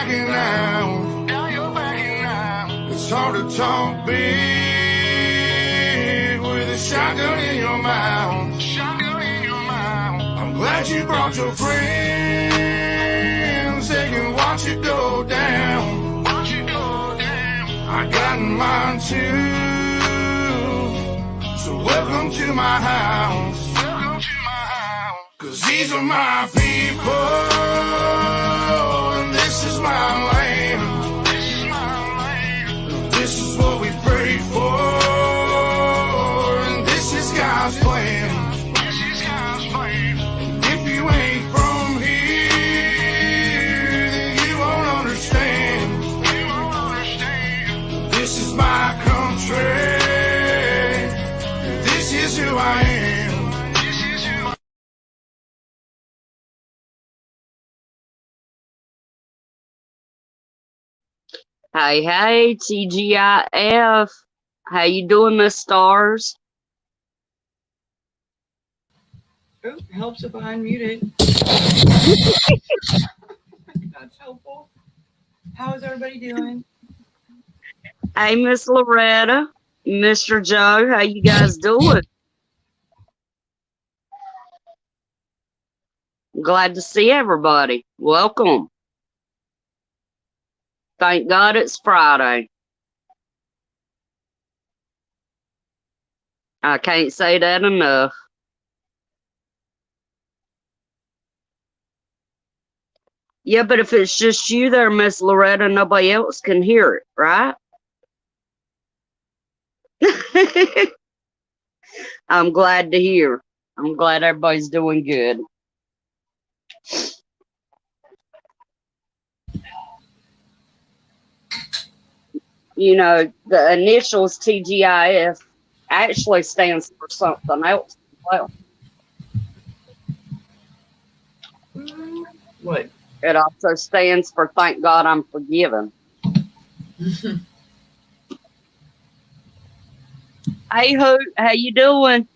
backing out. Now you're backing out. It's hard to talk big with a shotgun in your mouth. Shotgun in your mouth. I'm glad you brought your friends. They can watch you go down. Watch you go down. I got mine too. So welcome to my house. Welcome to my house. 'Cause these are my people. And this is my land. This is my land. This is what we prayed for. And this is God's plan. This is God's plan. And if you ain't from here, then you won't understand. You won't understand. This is my country. This is who I am. This is who I am. Hey, hey, TGIF. How you doing, Miss Stars? Oh, helps if I unmute it. That's helpful. How is everybody doing? Hey, Miss Loretta, Mr. Joe, how you guys doing? Glad to see everybody. Welcome. Thank God it's Friday. I can't say that enough. Yeah, but if it's just you there, Miss Loretta, nobody else can hear it, right? I'm glad to hear. I'm glad everybody's doing good. You know, the initials TGIF actually stands for something else as well. What? It also stands for Thank God I'm Forgiven. Hey, Hoot, how you doing?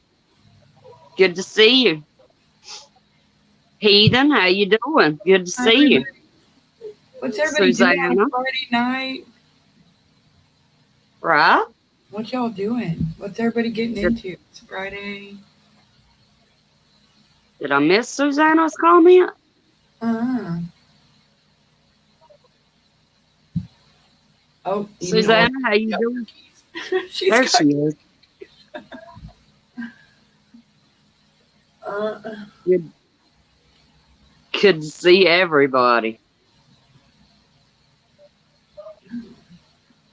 Good to see you. Heathen, how you doing? Good to see you. What's everybody doing on Friday night? Right? What y'all doing? What's everybody getting into? It's Friday. Did I miss Susanna's comment? Oh, Susanna, how you doing? There she is. Good to see everybody.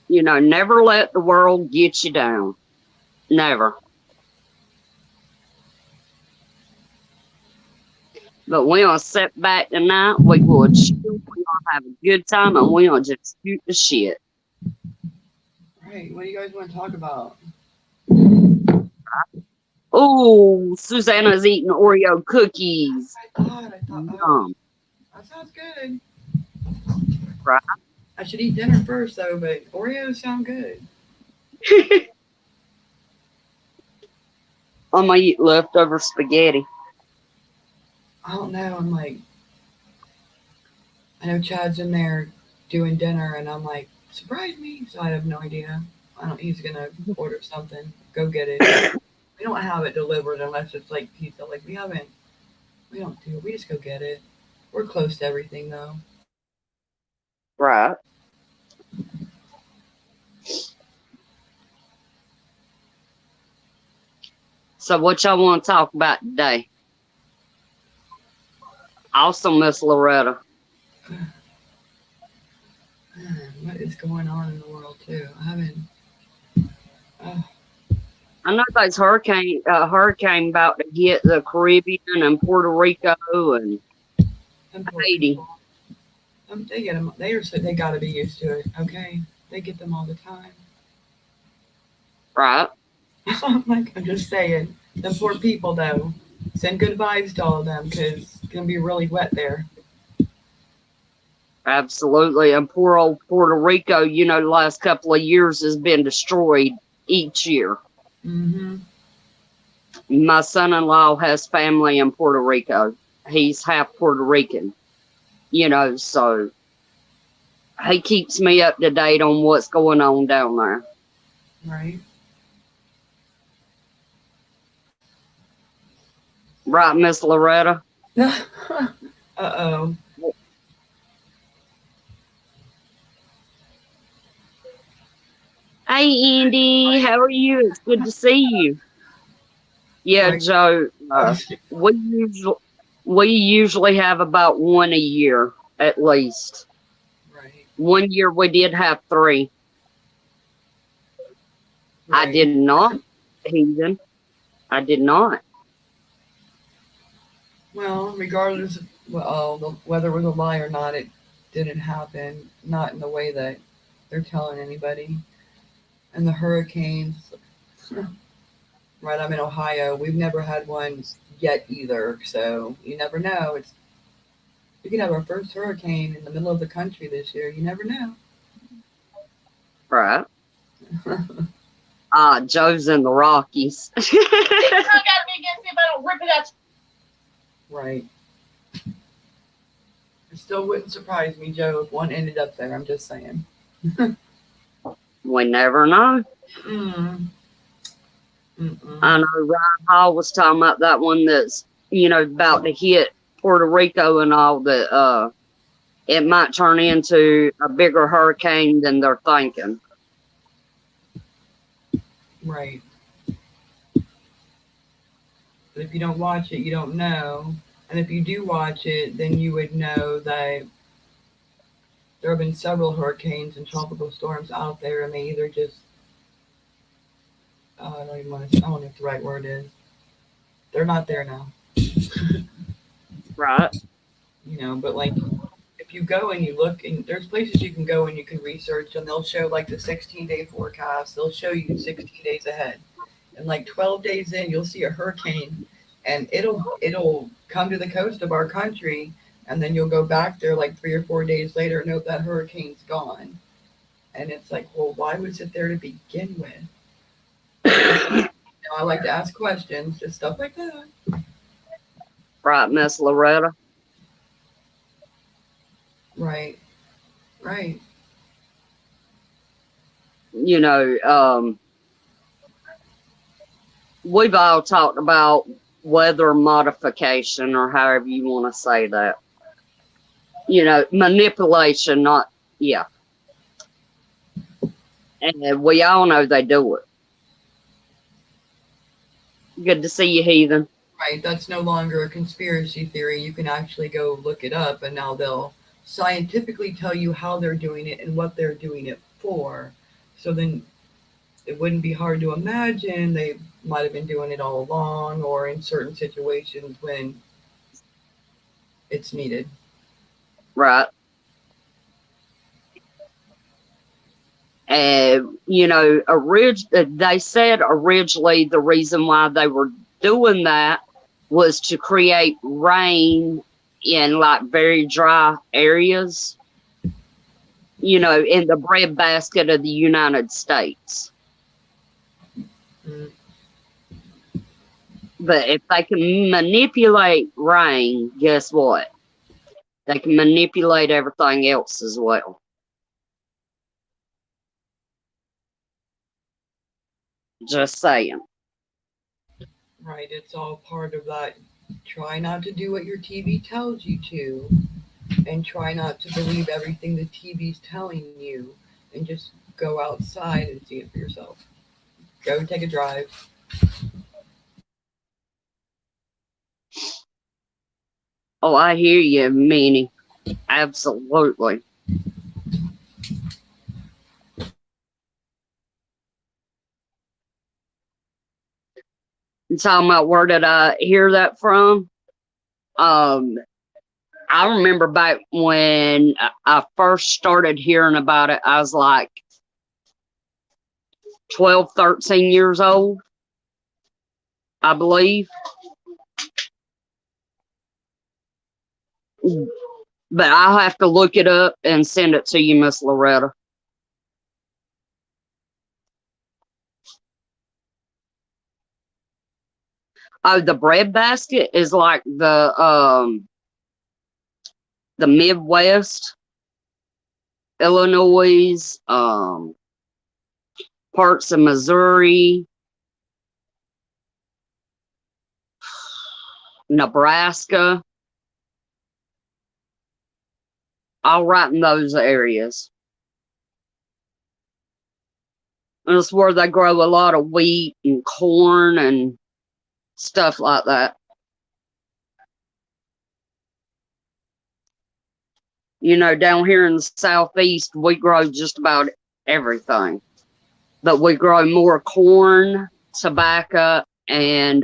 You know, never let the world get you down. Never. But we're going to sit back tonight. We're going to chill. We're going to have a good time. And we're going to just shoot the shit. Right. What do you guys want to talk about? Oh, Susanna's eating Oreo cookies. I thought, that sounds good. Right. I should eat dinner first, though, but Oreos sound good. I'm going to eat leftover spaghetti. I don't know. I'm like, I know Chad's in there doing dinner, and I'm like, surprise me. So I have no idea. He's going to order something. Go get it. We don't have it delivered unless it's like pizza. Like, we don't do it. We just go get it. We're close to everything, though. Right. So what y'all want to talk about today? Also, Miss Loretta. What is going on in the world, too? I know there's hurricane about to hit the Caribbean and Puerto Rico and Haiti. They get them. They got to be used to it. Okay, they get them all the time. Right. I'm just saying, the poor people though. Send good vibes to all of them because it's gonna be really wet there. Absolutely, and poor old Puerto Rico. You know, the last couple of years has been destroyed each year. Mm-hmm. My son-in-law has family in Puerto Rico. He's half Puerto Rican. You know, so He keeps me up to date on what's going on down there. Right. Right, Miss Loretta? Uh-oh. Hey, Andy, how are you? It's good to see you. Yeah, Right. Joe, we usually have about one a year, at least. Right. One year we did have 3. I Right. did not, heathen. I did not. Well, regardless of whether it was a lie or not, it didn't happen. Not in the way that they're telling anybody. And the hurricanes, right? I'm in Ohio. We've never had one yet either. So you never know. We could have our first hurricane in the middle of the country this year. You never know. Right. Joe's in the Rockies. Right. It still wouldn't surprise me, Joe, if one ended up there. I'm just saying. We never know. Mm. I know Ryan Hall was talking about that one that's, about to hit Puerto Rico and all that. It might turn into a bigger hurricane than they're thinking. Right. But if you don't watch it, you don't know. And if you do watch it, then you would know that there have been several hurricanes and tropical storms out there, and they either just I don't even want to. I don't know what the right word is. They're not there now. Right. But like if you go and you look, and there's places you can go and you can research, and they'll show like the 16-day forecast. They'll show you 16 days ahead, and like 12 days in, you'll see a hurricane, and it'll come to the coast of our country, and then you'll go back there like 3 or 4 days later, and note that hurricane's gone, and it's like, well, why was it there to begin with? I like to ask questions, just stuff like that. Right, Miss Loretta. Right. Right. We've all talked about weather modification, or however you want to say that. Manipulation, not, yeah. And we all know they do it. Good to see you, heathen. Right. That's no longer a conspiracy theory. You can actually go look it up, and now they'll scientifically tell you how they're doing it and what they're doing it for. So then it wouldn't be hard to imagine they might have been doing it all along, or in certain situations when it's needed. Right. They said originally the reason why they were doing that was to create rain in like very dry areas, in the breadbasket of the United States. Mm. But if they can manipulate rain, guess what? They can manipulate everything else as well. Just saying. Right. It's all part of that. Try not to do what your TV tells you to, and try not to believe everything the TV's telling you, and just go outside and see it for yourself. Go take a drive. Oh, I hear you, Meanie. Absolutely. You talking about where did I hear that from? I remember back when I first started hearing about it, I was like 12, 13 years old, I believe. But I'll have to look it up and send it to you, Miss Loretta. Oh, the breadbasket is like the Midwest Illinois, parts of Missouri, Nebraska, all right in those areas. And it's where they grow a lot of wheat and corn and stuff like that. You know, down here in the southeast, we grow just about everything. But we grow more corn, tobacco, and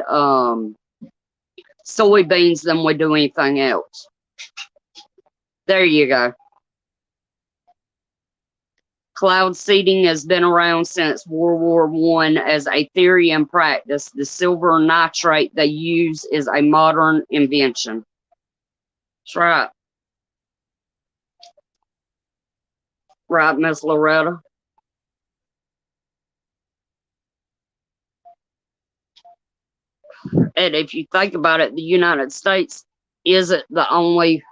soybeans than we do anything else. There you go. Cloud seeding has been around since World War I as a theory and practice. The silver nitrate they use is a modern invention. That's right. Right, Miss Loretta? And if you think about it, the United States isn't the only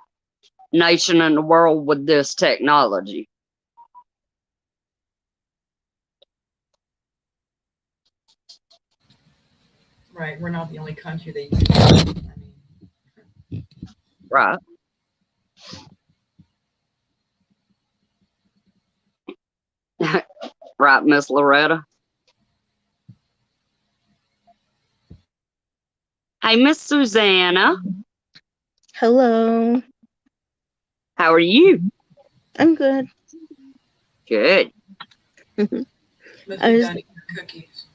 nation in the world with this technology. Right. We're not the only country that uses it. I mean, Right. Right, Miss Loretta? Hey, Miss Susanna. Hello. How are you? I'm good. Good. must I be was, done eating your cookies.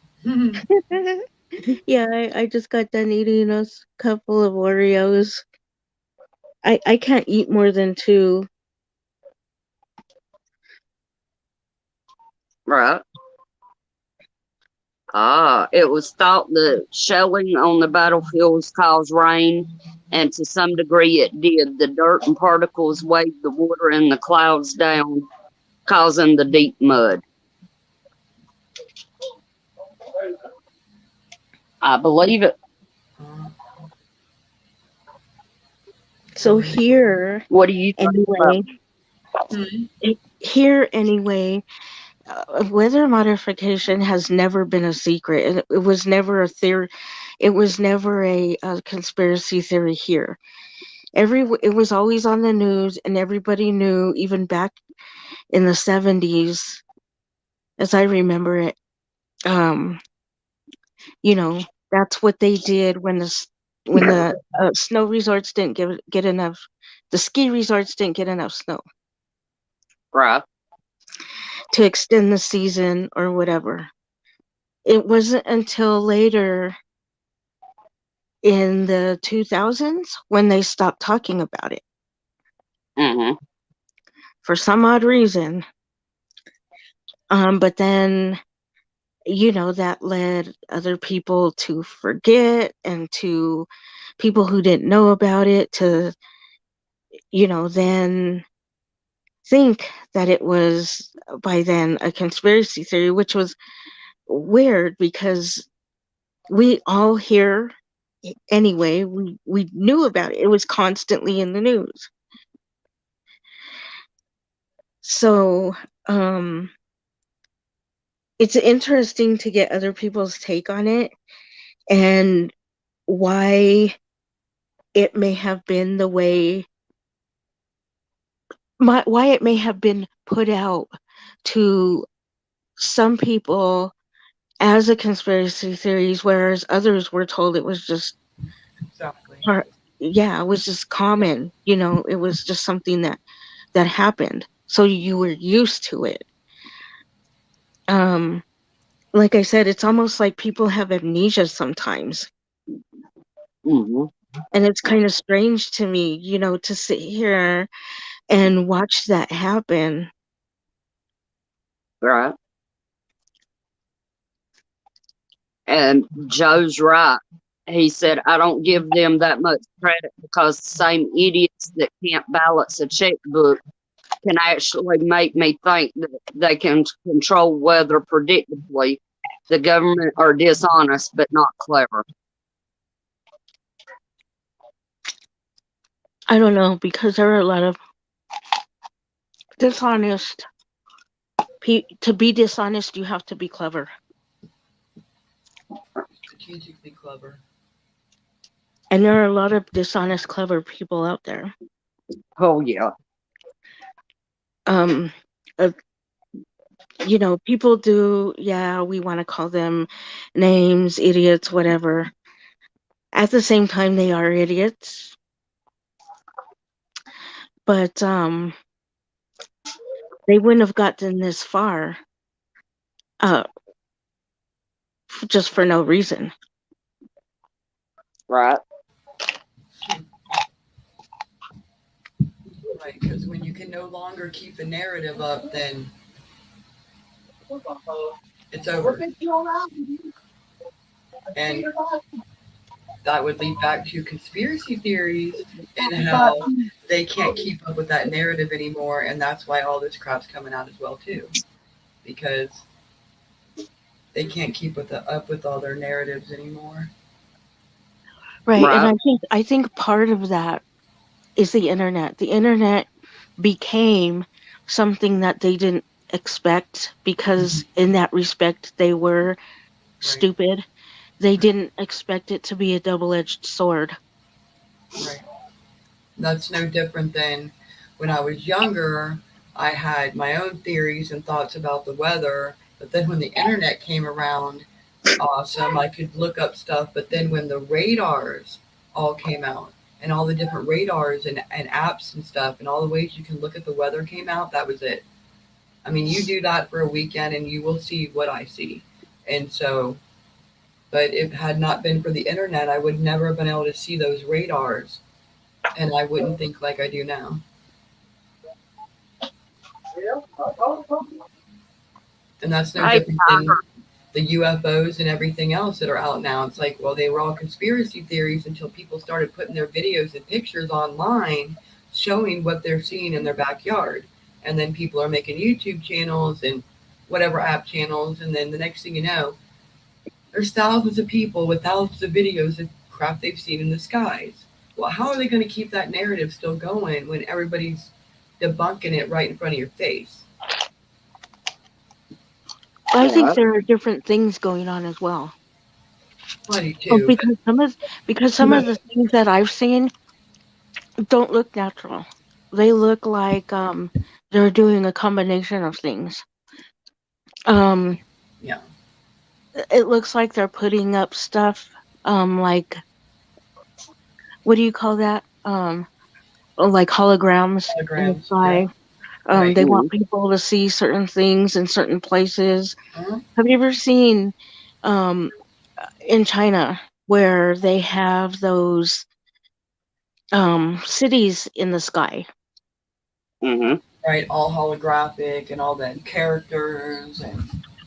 yeah, I just got done eating a couple of Oreos. I can't eat more than two. Right. It was thought that shelling on the battlefields caused rain, and to some degree it did. The dirt and particles weighed the water in the clouds down, causing the deep mud. I believe it. So here, What do you think about anyway, here anyway, weather modification has never been a secret. It was never a theory. It was never a conspiracy theory here. It was always on the news, and everybody knew, even back in the 70s, as I remember it. You know, that's what they did when the snow resorts didn't get enough. The ski resorts didn't get enough snow right? to extend the season or whatever. It wasn't until later in the 2000s when they stopped talking about it. Mm-hmm. For some odd reason. But then, that led other people to forget, and to people who didn't know about it to, then think that it was by then a conspiracy theory, which was weird because we all here anyway, we knew about it. It was constantly in the news. So it's interesting to get other people's take on it, and why it may have been the way, why it may have been put out to some people as a conspiracy theories, whereas others were told it was just Exactly. it was just common. It was just something that happened, so you were used to it. Like I said, it's almost like people have amnesia sometimes. Mm-hmm. And it's kind of strange to me, to sit here and watch that happen. Right. And Joe's right. He said, I don't give them that much credit because the same idiots that can't balance a checkbook can actually make me think that they can control weather predictably. The government are dishonest, but not clever. I don't know, because there are a lot of Dishonest. To be dishonest, you have to be clever. Strategically clever. And there are a lot of dishonest, clever people out there. Oh yeah. Um, uh, people do, yeah, we want to call them names, idiots, whatever. At the same time, they are idiots. But they wouldn't have gotten this far uh, just for no reason. Right. Right, because when you can no longer keep a narrative up, then it's over. And that would lead back to conspiracy theories and how they can't keep up with that narrative anymore, and that's why all this crap's coming out as well too, because they can't keep up with all their narratives anymore. Right. And Right. I think part of that is the internet. The internet became something that they didn't expect because in that respect they were Right, stupid. They didn't expect it to be a double-edged sword. right. That's no different than when I was younger. I had my own theories and thoughts about the weather, but then when the internet came around, awesome, I could look up stuff. But then when the radars all came out and all the different radars and apps and stuff and all the ways you can look at the weather came out, that was it. I mean, you do that for a weekend and you will see what I see. And so, but if it had not been for the internet, I would never have been able to see those radars and I wouldn't think like I do now. And that's no I different than the UFOs and everything else that are out now. It's like, well, they were all conspiracy theories until people started putting their videos and pictures online showing what they're seeing in their backyard. And then people are making YouTube channels and whatever app channels. And then the next thing you know, there's thousands of people with thousands of videos of crap they've seen in the skies. Well, how are they going to keep that narrative still going when everybody's debunking it right in front of your face? I think right. there are different things going on as well. I do Oh, too. because some of the things that I've seen don't look natural. They look like they're doing a combination of things. Um, Yeah, it looks like they're putting up stuff like, what do you call that? Like holograms in the holograms. Yeah, sky. right. They Mm. want people to see certain things in certain places. Uh-huh. Have you ever seen um in China where they have those cities in the sky? Mm-hmm. Right, all holographic and all the characters and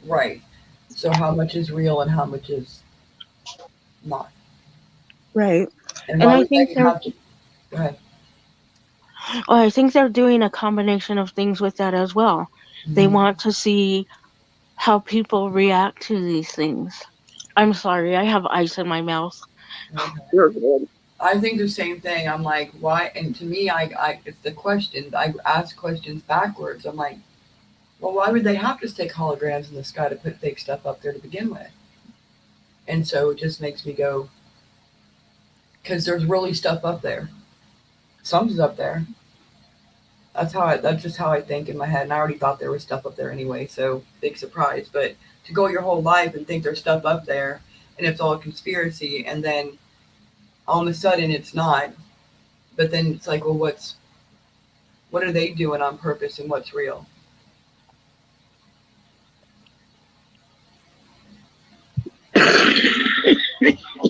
right. So how much is real and how much is not? Right. And And why I would think they they're have to? Go ahead. I think they're doing a combination of things with that as well. They Mhm. want to see how people react to these things. I'm sorry, I have ice in my mouth. Okay. You're good. I think the same thing. I'm like, why? And to me, it's the question. I ask questions backwards. I'm like, well, why would they have to stick holograms in the sky to put fake stuff up there to begin with? And so it just makes me go, because there's really stuff up there. Something's up there. That's just how I think in my head. And I already thought there was stuff up there anyway, so big surprise. But to go your whole life and think there's stuff up there and it's all a conspiracy and then all of a sudden it's not. But then it's like, well, what are they doing on purpose and what's real?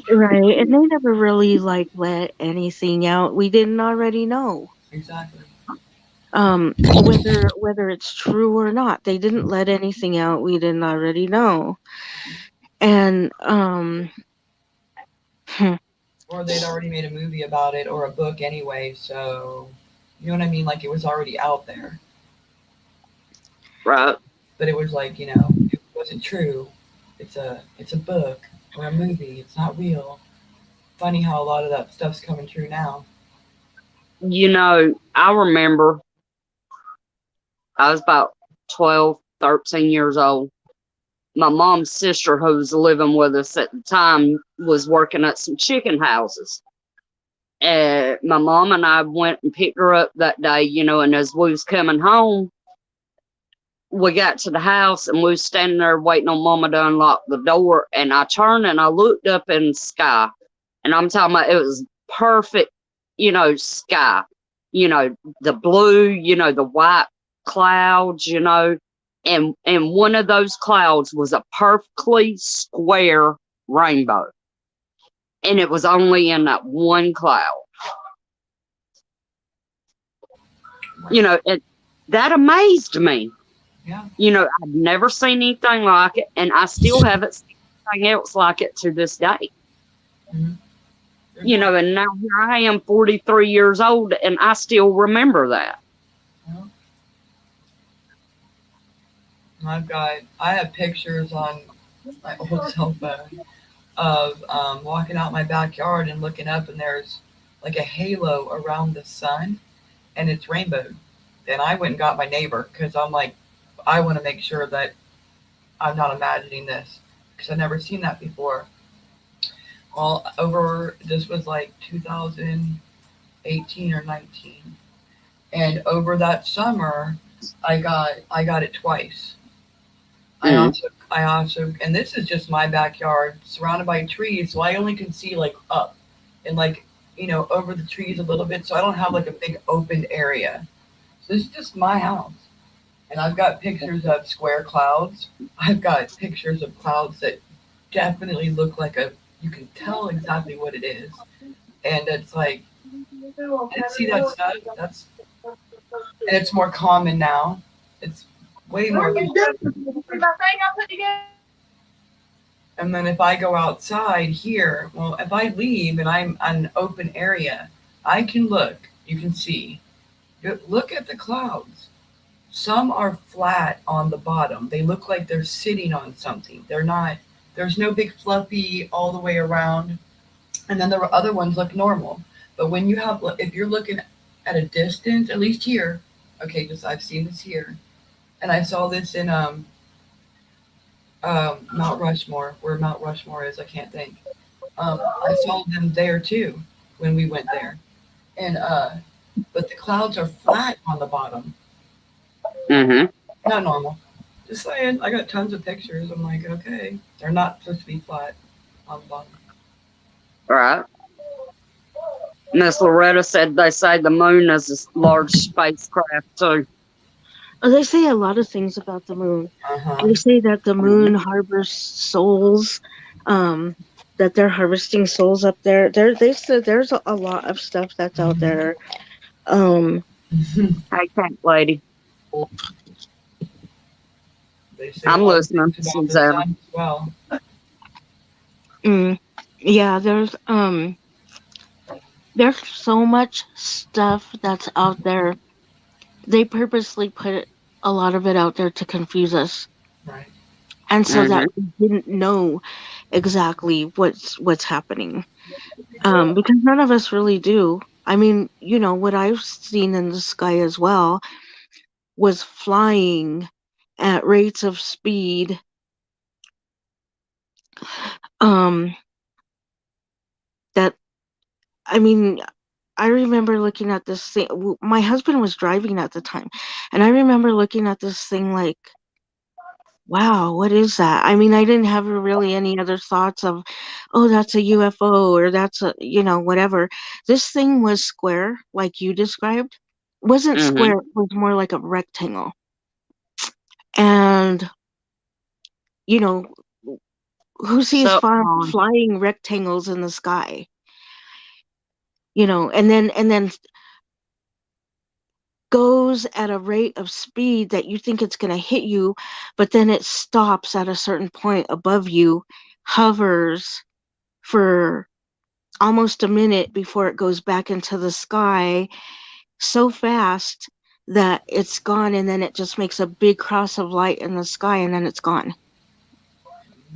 Right. And they never really like let anything out we didn't already know. Exactly. Whether it's true or not. They didn't let anything out we didn't already know. And hmm, Or they'd already made a movie about it or a book anyway, so you know what I mean? Like it was already out there. Right. But it was like, it wasn't true. It's a book or a movie. It's not real. Funny how a lot of that stuff's coming true now. I remember I was about 12, 13 years old. My mom's sister, who was living with us at the time, was working at some chicken houses. And my mom and I went and picked her up that day, and as we was coming home, we got to the house and we was standing there waiting on Mama to unlock the door. And I turned and I looked up in the sky. And I'm talking about it was perfect, sky. The blue, the white clouds, and one of those clouds was a perfectly square rainbow. And it was only in that one cloud. That amazed me. Yeah. I've never seen anything like it, and I still haven't seen anything else like it to this day. Mm-hmm. And now here I am, 43 years old, and I still remember that. Yeah. I have pictures on my old cell phone of walking out my backyard and looking up, and there's like a halo around the sun, and it's rainbow. And I went and got my neighbor because I'm like, I want to make sure that I'm not imagining this because I've never seen that before. Well, this was like 2018 or 19, and over that summer, I got it twice. I also, and this is just my backyard, surrounded by trees, so I only can see like up and like over the trees a little bit, so I don't have like a big open area. So this is just my house, and I've got pictures of square clouds. I've got pictures of clouds that definitely look like you can tell exactly what it is, and it's like I didn't see that stuff. And it's more common now. It's way more common. And then if I go outside here, well, if I leave and I'm on an open area, I can look. You can see. Look at the clouds. Some are flat on the bottom. They look like they're sitting on something. They're not. There's no big fluffy all the way around. And then the other ones look normal. But when if you're looking at a distance, at least here, okay, I've seen this here, and I saw this in Mount Rushmore, where Mount Rushmore is, I can't think. I saw them there too when we went there, and but the clouds are flat on the bottom. Mm-hmm. Not normal. Just saying, I got tons of pictures. I'm like, okay, they're not supposed to be flat on the bottom. Right. Miss Loretta said they say the moon is a large spacecraft too. They say a lot of things about the moon. Uh-huh. They say that the moon harbors souls, that they're harvesting souls up there. They said there's a lot of stuff that's out there. Hey, cat lady. They say I'm a lot of listening, things about the Suzanne. sun as well. Yeah, there's so much stuff that's out there. They purposely put a lot of it out there to confuse us, Right. and so that Mm-hmm. we didn't know exactly what's happening. Because none of us really do. I mean, what I've seen in the sky as well was flying at rates of speed. Um, that I mean, I remember looking at this thing. My husband was driving at the time, and I remember looking at this thing like, wow, what is that? I mean, I didn't have really any other thoughts of, oh, that's a UFO or that's whatever. This thing was square, like you described. Wasn't Mm-hmm. square, it was more like a rectangle. And, you know, who sees So, flying rectangles in the sky? And then goes at a rate of speed that you think it's going to hit you, but then it stops at a certain point above you, hovers for almost a minute before it goes back into the sky so fast that it's gone, and then it just makes a big cross of light in the sky, and then it's gone.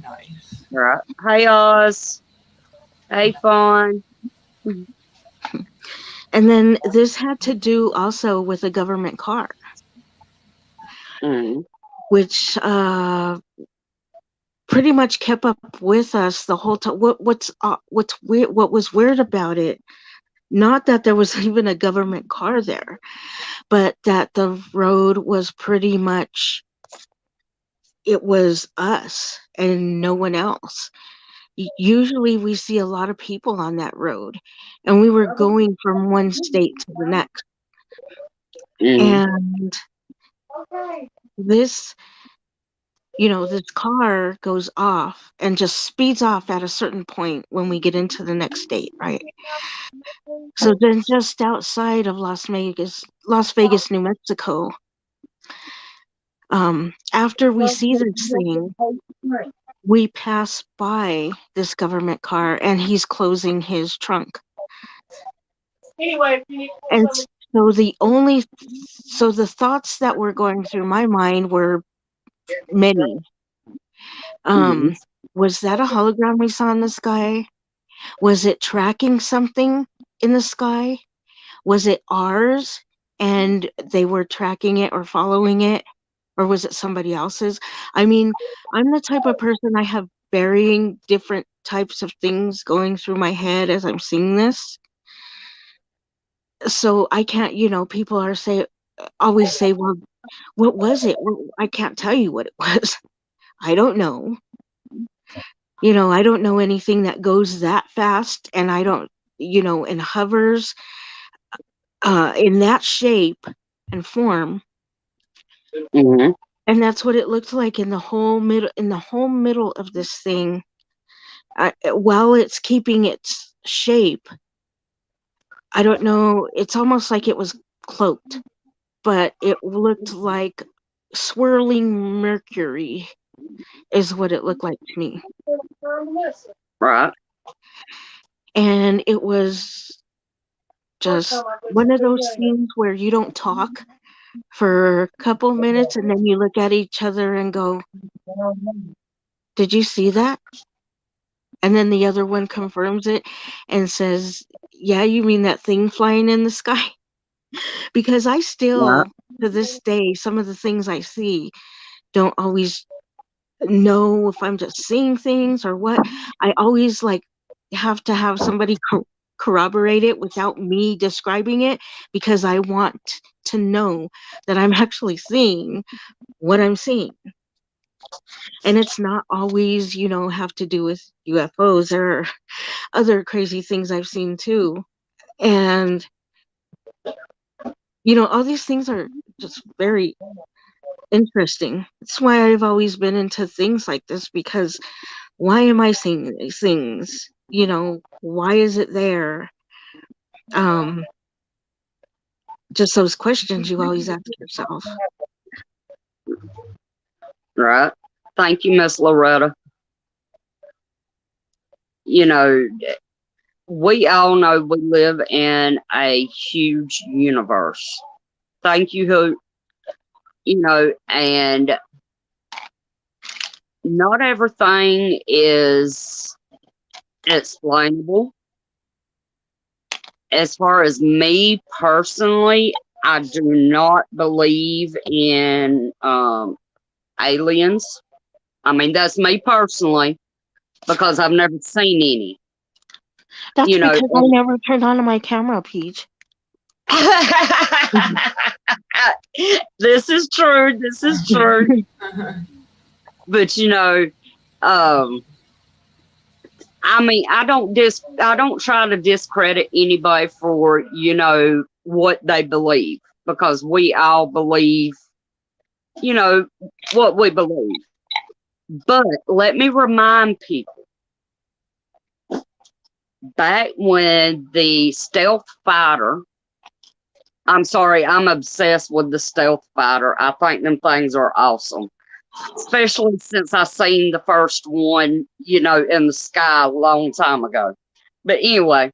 Nice. right. Hey, Oz. Hey, Fawn. And then this had to do also with a government car. Mm. which pretty much kept up with us the whole time. What's weird? What was weird about it? Not that there was even a government car there, but that the road was pretty much, it was us and no one else. Usually we see a lot of people on that road, and we were going from one state to the next. Mm. And this, this car goes off and just speeds off at a certain point when we get into the next state, right? So then just outside of Las Vegas, New Mexico, after we see this thing, we pass by this government car and he's closing his trunk. And so the thoughts that were going through my mind were many. Mm. Was that a hologram we saw in the sky? Was it tracking something in the sky? Was it ours and they were tracking it or following it? Or was it somebody else's? I mean, I'm the type of person, I have varying different types of things going through my head as I'm seeing this. So I can't, people always say, well, what was it? Well, I can't tell you what it was. I don't know. I don't know anything that goes that fast, and I don't, and hovers in that shape and form. Mm. And that's what it looked like in the whole middle of this thing. While it's keeping its shape, I don't know, it's almost like it was cloaked, but it looked like swirling mercury is what it looked like to me. Right. And it was just one of those things where you don't talk for a couple minutes and then you look at each other and go, did you see that? And then the other one confirms it and says, yeah, you mean that thing flying in the sky? Because I Right. still, to this day, some of the things I see don't always know if I'm just seeing things or what. I always have to have somebody corroborate it without me describing it, because I want to know that I'm actually seeing what I'm seeing. And it's not always, have to do with UFOs. There are other crazy things I've seen too. And, all these things are just very interesting. That's why I've always been into things like this, because why am I seeing these things? Why is it there? Just those questions you always ask yourself. Right. Thank you, Miss Loretta. You know, we all know we live in a huge universe. Thank you, and not everything is explainable. As far as me personally, I do not believe in aliens. I mean, that's me personally, because I've never seen any. That's You know, because I never turned on my camera, Peach. this is true. This is true. But I mean, I don't try to discredit anybody for what they believe, because we all believe what we believe. But let me remind people, back when the stealth fighter, I'm sorry, I'm obsessed with the stealth fighter. I think them things are awesome, especially since I seen the first one, in the sky a long time ago. But anyway,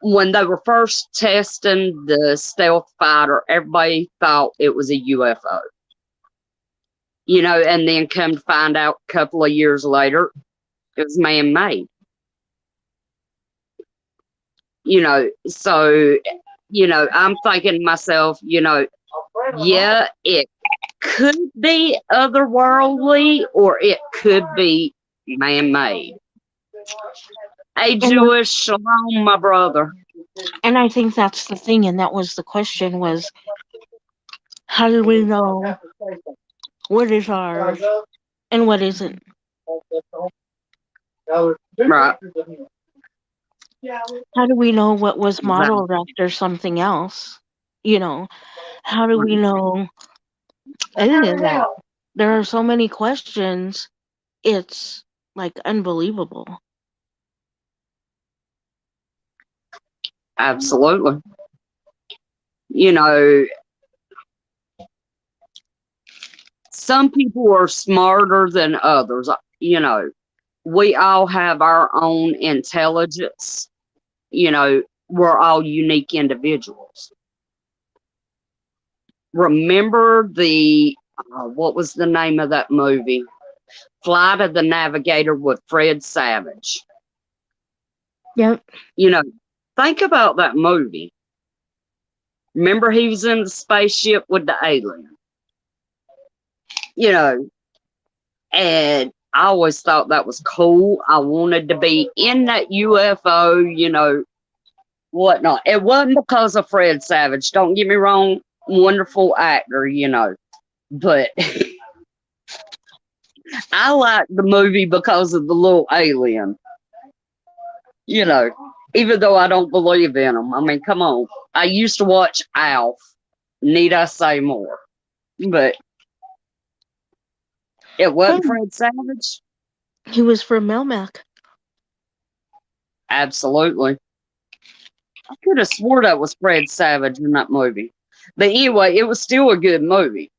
when they were first testing the stealth fighter, everybody thought it was a UFO. And then come to find out a couple of years later, it was man-made. So, I'm thinking to myself, Yeah, it could be otherworldly or it could be man made. Hey, And Jewish, shalom, my brother. and I think that's the thing, and that was the question was, how do we know what is ours and what isn't? Right. How do we know what was Exactly. modeled after something else? You know, how do we know any of that? There are so many questions. It's like unbelievable. Absolutely. You know, some people are smarter than others. You know, we all have our own intelligence. You know, we're all unique individuals. Remember what was the name of that movie? Flight of the Navigator with Fred Savage. Yep. You know, think about that movie. Remember he was in the spaceship with the alien. You know, and I always thought that was cool. I wanted to be in that UFO, you know, whatnot. It wasn't because of Fred Savage. Don't get me wrong, wonderful actor, you know. But I liked the movie because of the little alien, you know, even though I don't believe in them. I mean, come on. I used to watch Alf. Need I say more? But it Hey, wasn't Fred Savage. he was from Melmac. Absolutely. I could have swore that was Fred Savage in that movie. But anyway, it was still a good movie.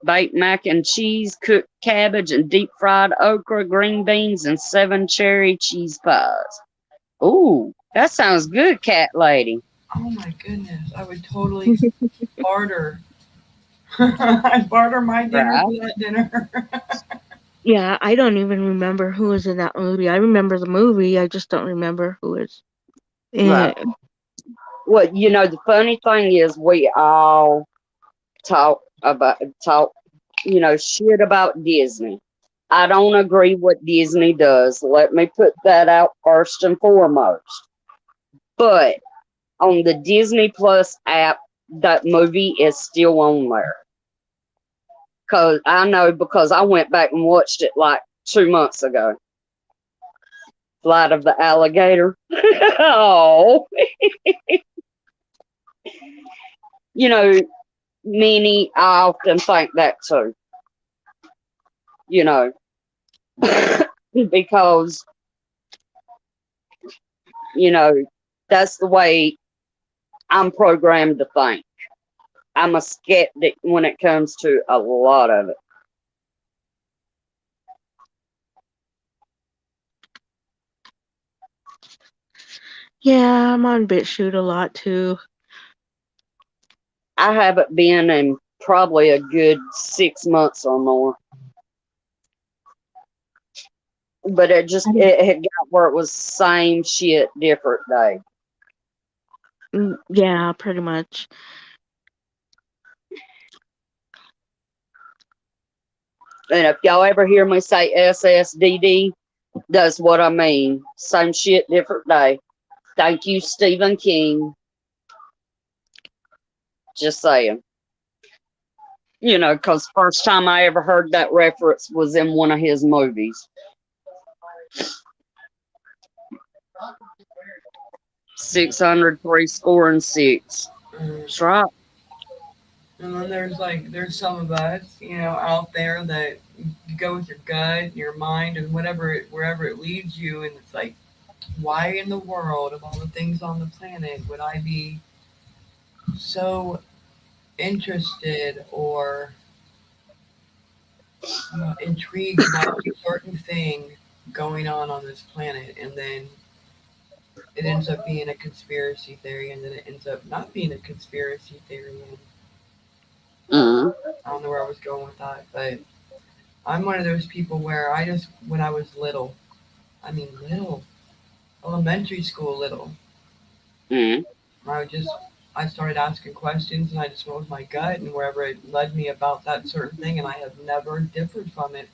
Baked mac and cheese, cooked cabbage, and deep fried okra, green beans, and 7 cherry cheese pies. Ooh, that sounds good, cat lady. Oh my goodness. I would totally barter. I'd barter my dinner Right, for that dinner. Yeah, I don't even remember who was in that movie. I remember the movie, I just don't remember who was in right. it. Well, you know, the funny thing is we all talk, you know, shit about Disney. I don't agree what Disney does. Let me put that out first and foremost. But on the Disney Plus app, that movie is still on there. Cause I know because I went back and watched it like 2 months ago. Flight of the Alligator. Oh, you know, Minnie, I often think that too. You know, because you know that's the way I'm programmed to think. I'm a skeptic when it comes to a lot of it. Yeah, I'm on BitChute a lot too. I haven't been in probably a good 6 months or more. But it had got where it was same shit, different day. Yeah, pretty much. And if y'all ever hear me say SSDD, that's what I mean. Same shit, different day. Thank you, Stephen King. Just saying. You know, because first time I ever heard that reference was in one of his movies. 603 score and 6. That's right. And then there's some of us, out there that you go with your gut and your mind and wherever it leads you, and it's like, why in the world of all the things on the planet would I be so interested or intrigued about a certain thing going on this planet, and then it ends up being a conspiracy theory, and then it ends up not being a conspiracy theory. And Mm-hmm. I don't know where I was going with that, but I'm one of those people where when I was little, I mean little, elementary school little, Mm-hmm. I would just I started asking questions and I just went with my gut and wherever it led me about that certain thing. And I have never differed from it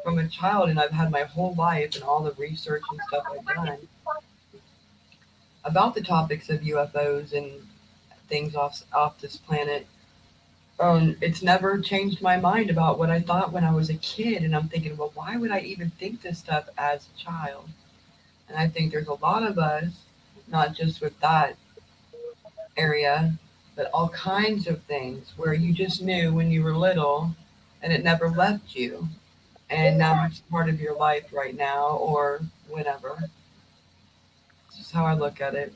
from a child. And I've had my whole life and all the research and stuff I've done about the topics of UFOs and things off this planet. It's never changed my mind about what I thought when I was a kid. And I'm thinking, well, why would I even think this stuff as a child? And I think there's a lot of us, not just with that area, but all kinds of things where you just knew when you were little and it never left you. And now it's part of your life right now or whenever. This is how I look at it.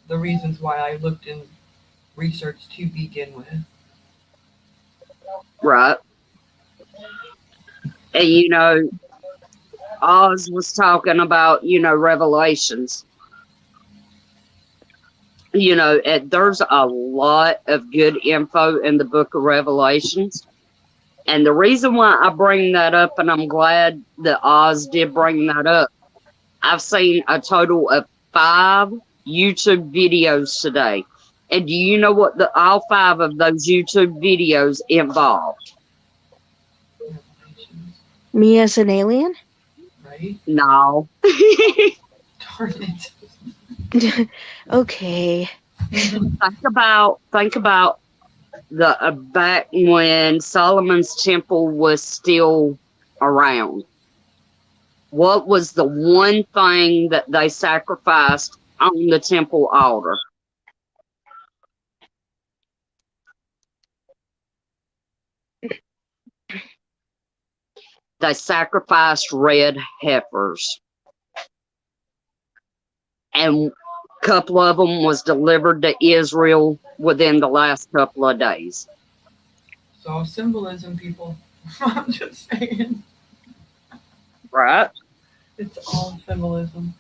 The reasons why I looked in research to begin with. Right. And, you know, Oz was talking about, you know, revelations. You know, there's a lot of good info in the book of Revelations. And the reason why I bring that up, and I'm glad that Oz did bring that up, I've seen a total of 5 YouTube videos today. And do you know what all 5 of those YouTube videos involved? Me as an alien? Right? No. Darn it. Okay. Think about the back when Solomon's temple was still around. What was the one thing that they sacrificed on the temple altar? They sacrificed red heifers. And a couple of them was delivered to Israel within the last couple of days. It's all symbolism, people. I'm just saying. Right? It's all symbolism.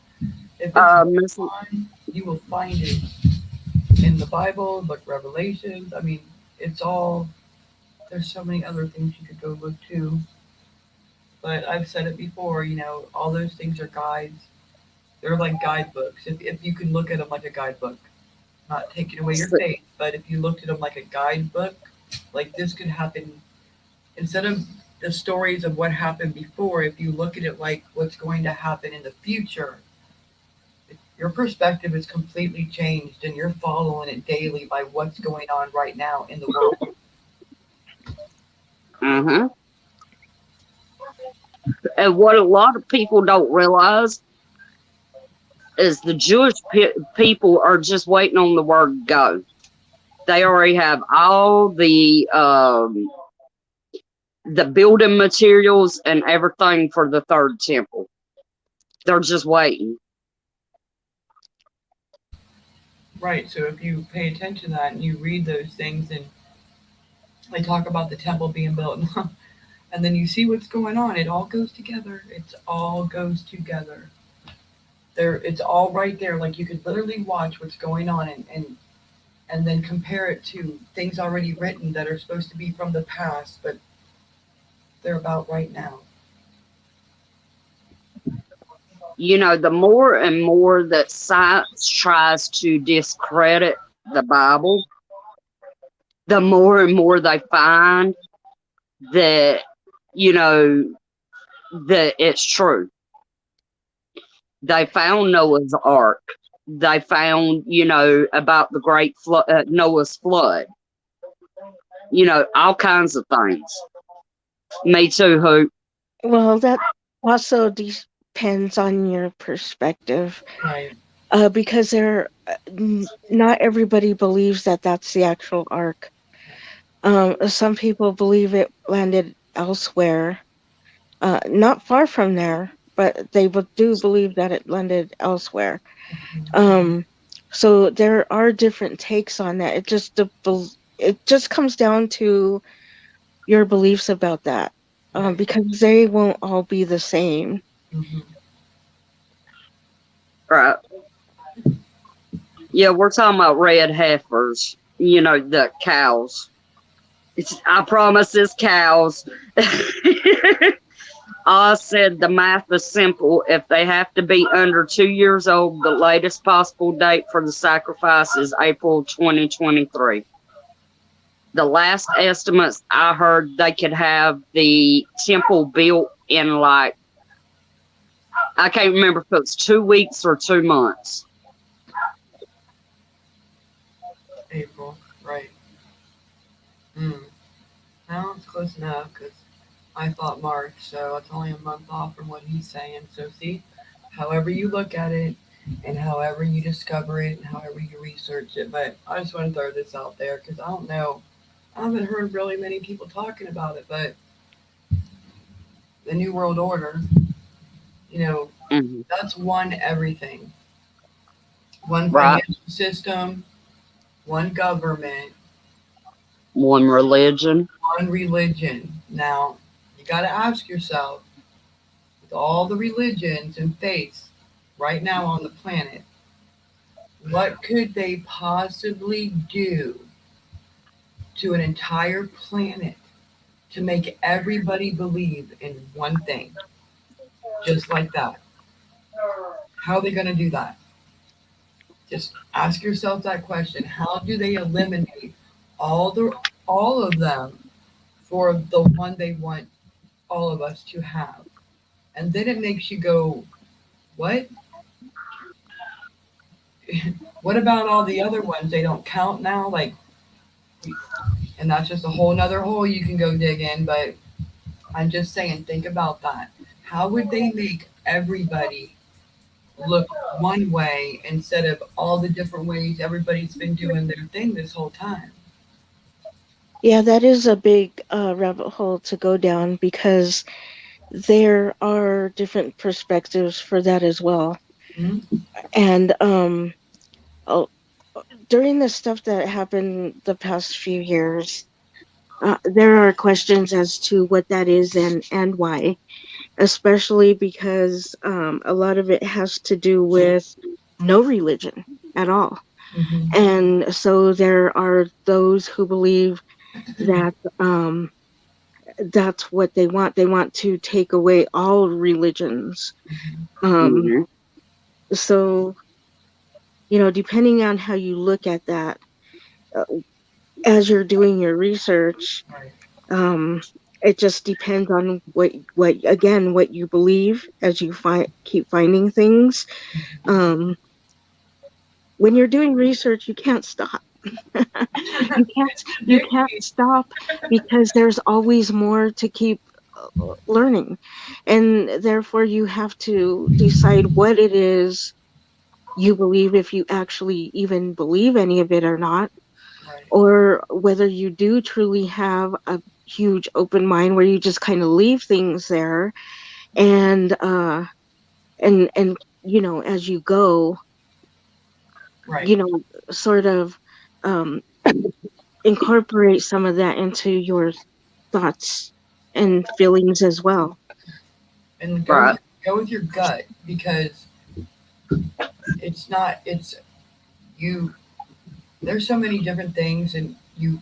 If it's fine, you will find it in the Bible, like Revelations. I mean, it's all, there's so many other things you could go look to. But I've said it before, you know, all those things are guides. They're like guidebooks. If you can look at them like a guidebook, not taking away your faith, but if you looked at them like a guidebook, like this could happen, instead of the stories of what happened before, if you look at it like what's going to happen in the future, your perspective is completely changed and you're following it daily by what's going on right now in the world. Mm-hmm. And what a lot of people don't realize is the Jewish people are just waiting on the word go. They already have all the building materials and everything for the third temple. They're just waiting. Right. So if you pay attention to that and you read those things and they talk about the temple being built and then you see what's going on, it all goes together. It all goes together. It's all right there. Like you could literally watch what's going on and then compare it to things already written that are supposed to be from the past, but they're about right now. You know, the more and more that science tries to discredit the Bible, the more and more they find that, you know, that it's true. They found Noah's Ark. They found, you know, about the great Noah's flood. You know, all kinds of things. Me too, Hoop. Well, that also depends on your perspective. Right. Because not everybody believes that that's the actual ark. Some people believe it landed elsewhere, not far from there, but they do believe that it landed elsewhere. So there are different takes on that. It just comes down to your beliefs about that, because they won't all be the same. Mm-hmm. Right. Yeah, we're talking about red heifers. You know, the cows. I promise it's cows. Oz said the math is simple. If they have to be under 2 years old, the latest possible date for the sacrifice is April 2023. The last estimates I heard, they could have the temple built in like, I can't remember if it was 2 weeks or 2 months. April, right? Hmm. Well, it's close enough because I thought March, so it's only a month off from what he's saying. So see, however you look at it, and however you discover it, and however you research it. But I just want to throw this out there because I don't know. I haven't heard really many people talking about it, but the New World Order, you know, Mhm. that's one everything. One Right? financial system, one government, One religion. one religion. Now, you got to ask yourself, with all the religions and faiths right now on the planet, what could they possibly do to an entire planet to make everybody believe in one thing? Just like that. How are they going to do that? Just ask yourself that question. How do they eliminate all the all of them for the one they want all of us to have? And then it makes you go, what? What about all the other ones? They don't count now? Like, and that's just a whole nother hole you can go dig in. But I'm just saying, think about that. How would they make everybody look one way instead of all the different ways everybody's been doing their thing this whole time? Yeah, that is a big rabbit hole to go down because there are different perspectives for that as well. Hmm. And oh, during the stuff that happened the past few years, there are questions as to what that is and why, especially because a lot of it has to do with no religion at all. Hmm. And so there are those who believe that that's what they want. They want to take away all religions. Um, Mhm. so, depending on how you look at that, uh, as you're doing your research, Right. um, it just depends on what you believe as you keep finding things. Um, when you're doing research, you can't stop. You can't stop because there's always more to keep learning, and therefore you have to decide what it is you believe, if you actually even believe any of it or not, Right. or whether you do truly have a huge open mind where you just kind of leave things there, and as you go, Right. you know sort of um incorporate some of that into your thoughts and feelings as well. And Right. go with your gut because it's not it's you. There's so many different things, and you.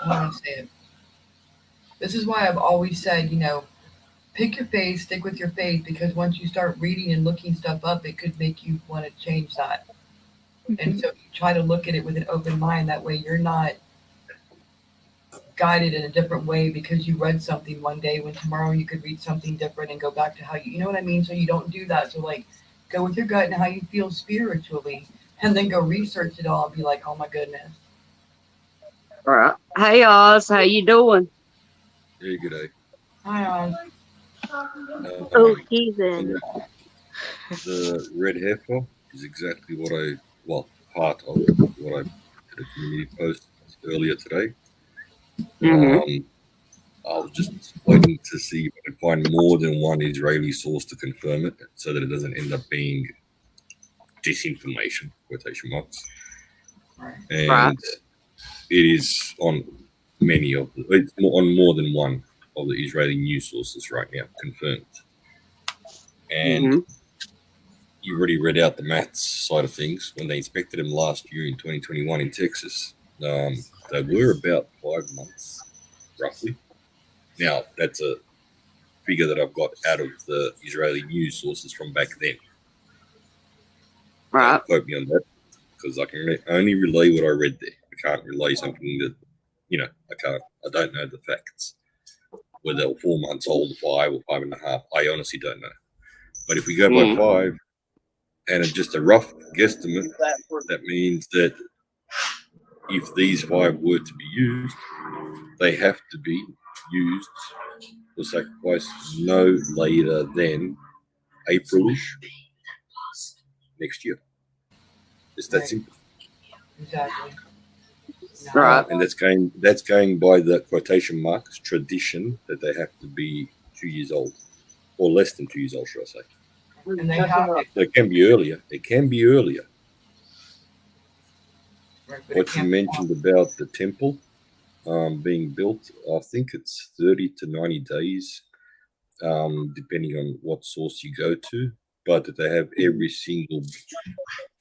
How do I say it? This is why I've always said, pick your faith, stick with your faith, because once you start reading and looking stuff up, it could make you want to change that. And Mhm. so you try to look at it with an open mind. That way you're not guided in a different way because you read something one day when tomorrow you could read something different and go back to how you know what I mean? So you don't do that. So like go with your gut and how you feel spiritually and then go research it all and be like, oh my goodness. Right. Hey Oz, how you doing? Yeah, good day. Hi on. Oh, On heathen. the red heifer is exactly what part of what I did a community post earlier today. Mm-hmm. I was just waiting to see if I could find more than one Israeli source to confirm it, so that it doesn't end up being disinformation quotation marks. Right. Right. And it is on on more than one of the Israeli news sources right now confirmed. And Mm-hmm. you already read out the maths side of things. When they inspected them last year in 2021 in Texas, they were about 5 months, roughly. Now, that's a figure that I've got out of the Israeli news sources from back then. Right. Don't quote me on that, because I can only relay what I read there. I can't relay something that, I don't know the facts. Whether they were 4 months old, 5 or 5.5, I honestly don't know. But if we go by 5, and it's just a rough guesstimate, that means that if these 5 were to be used, they have to be used for sacrifice no later than Aprilish next year. It's that Right. simple. Exactly. Right. And that's going by the quotation marks tradition that they have to be 2 years old, or less than 2 years old, should I say? And they have to. So it can be earlier. It can be earlier. Right, but it What you can't- mentioned about the temple being built, I think it's 30 to 90 days, depending on what source you go to. But that they have every single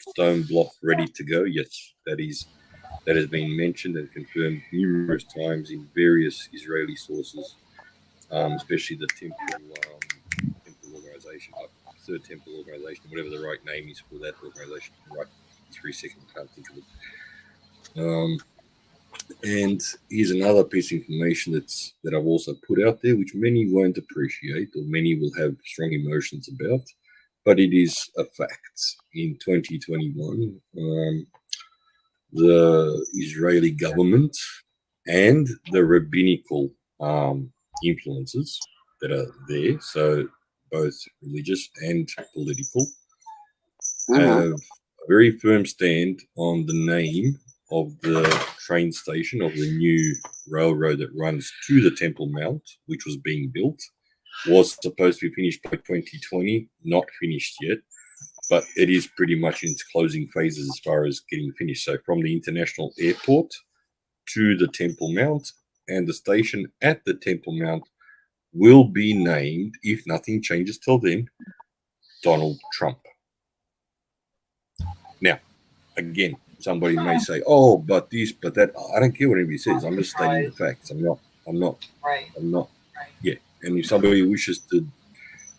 stone block ready to go. Yes, that has been mentioned and confirmed numerous times in various Israeli sources, especially the temple organization, third temple organization, whatever the right name is for that organization. Right, 3 seconds, I can't think of it. And here's another piece of information that I've also put out there, which many won't appreciate or many will have strong emotions about, but it is a fact. In 2021, the Israeli government and the rabbinical influences that are there, so both religious and political, have a very firm stand on the name of the train station of the new railroad that runs to the Temple Mount, which was being built. Was supposed to be finished by 2020, not finished yet, but it is pretty much in its closing phases as far as getting finished. So from the international airport to the Temple Mount, and the station at the Temple Mount will be named, if nothing changes till then, Donald Trump. Now, again, somebody may say, "Oh, but this, but that." I don't care what anybody says. I'm just stating the facts. I'm not. Right. Yeah. And if somebody wishes to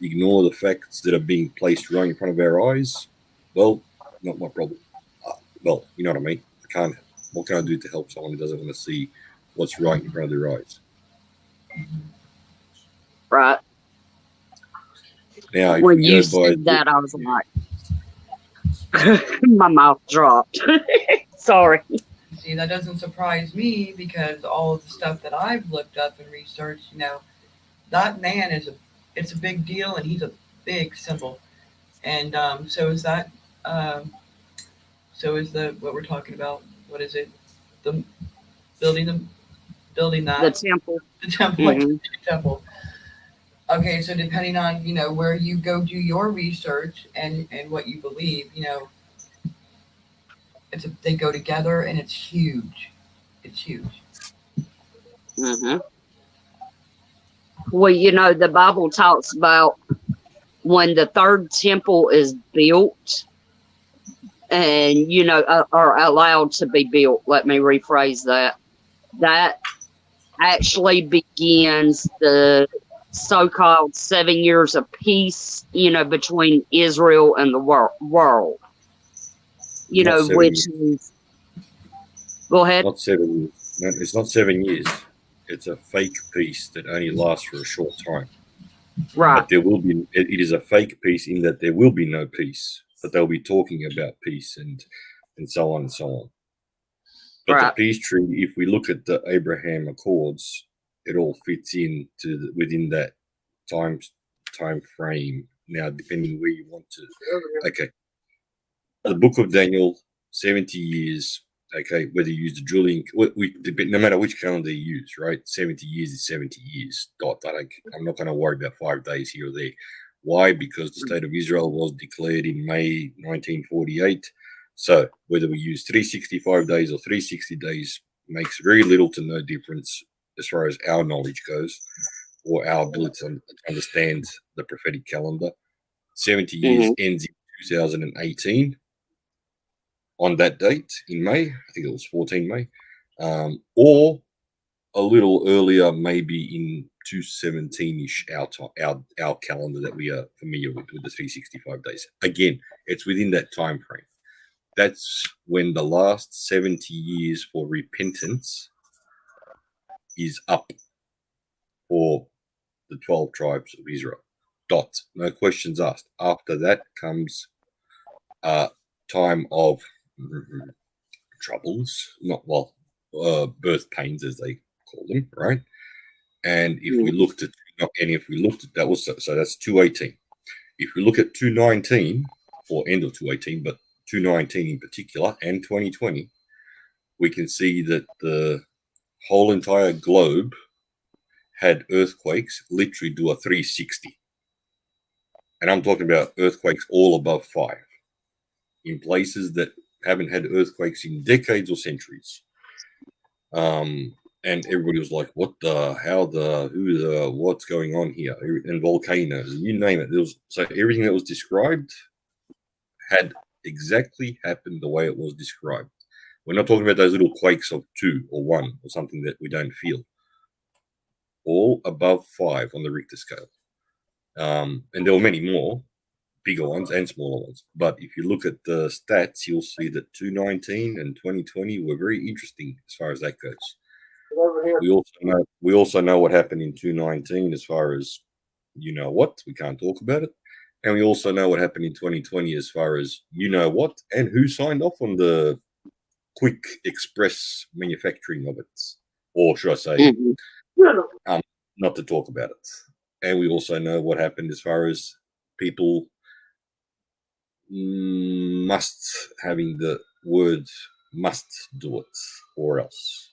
ignore the facts that are being placed right in front of our eyes, well, not my problem. Well, you know what I mean. I can't. What can I do to help someone who doesn't want to see what's right in front of their eyes? Right. Now, if When we you go by said that, I was like, my mouth dropped. Sorry. See, that doesn't surprise me because all of the stuff that I've looked up and researched, that man it's a big deal and he's a big symbol. And so is that. So is what we're talking about. What is it? The building that The temple. the temple, Mhm. the temple. Okay, so depending on where you go do your research and what you believe, they go together and it's huge. It's huge. Mhm. Well, the Bible talks about when the third temple is built and, are allowed to be built. Let me rephrase that. That actually begins the so-called 7 years of peace, between Israel and the world. Not 7 Which years. is, go ahead. Not 7 years. No, it's not 7 years. It's a fake peace that only lasts for a short time. Right. But there will be. It is a fake peace in that there will be no peace, but they'll be talking about peace and so on and so on. But Right. the peace treaty, if we look at the Abraham Accords, it all fits within that time frame. Now, depending where you want to. Okay, the Book of Daniel, 70 years. Okay, whether you use the Julian, no matter which calendar you use, right? 70 years is 70 years. I'm not going to worry about 5 days here or there. Why? Because the state of Israel was declared in May 1948. So whether we use 365 days or 360 days makes very little to no difference as far as our knowledge goes or our ability to understand the prophetic calendar. 70 years ends in 2018. On that date in May, I think it was 14 May, or a little earlier, maybe in 217-ish our calendar that we are familiar with the 365 days. Again, it's within that time frame. That's when the last 70 years for repentance is up for the 12 tribes of Israel. Dot. No questions asked. After that comes a time of troubles, birth pains as they call them, right? And if we looked at that was so that's 218. If we look at 219 or end of 218, but 219 in particular and 2020, we can see that the whole entire globe had earthquakes literally do a 360. And I'm talking about earthquakes all above 5 in places that haven't had earthquakes in decades or centuries. And everybody was like, what the, how the, who the, what's going on here? And volcanoes, you name it. So everything that was described had exactly happened the way it was described. We're not talking about those little quakes of 2 or 1 or something that we don't feel. All above 5 on the Richter scale. And there were many more, bigger ones and smaller ones. But if you look at the stats, you'll see that 2019 and 2020 were very interesting as far as that goes. We also know what happened in 2019 as far as we can't talk about it. And we also know what happened in 2020 as far as what and who signed off on the quick express manufacturing of it. Or should I say, not to talk about it. And we also know what happened as far as people having the word must do it or else.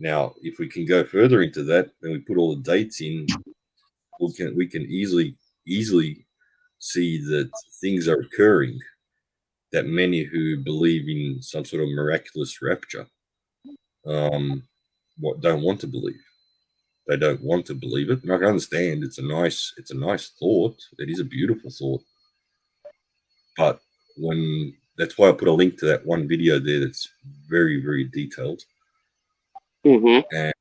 Now, if we can go further into that and we put all the dates in, we can easily see that things are occurring that many who believe in some sort of miraculous rapture don't want to believe. They don't want to believe it. And I can understand it's a nice thought. It is a beautiful thought. But that's why I put a link to that one video there that's very, very detailed. And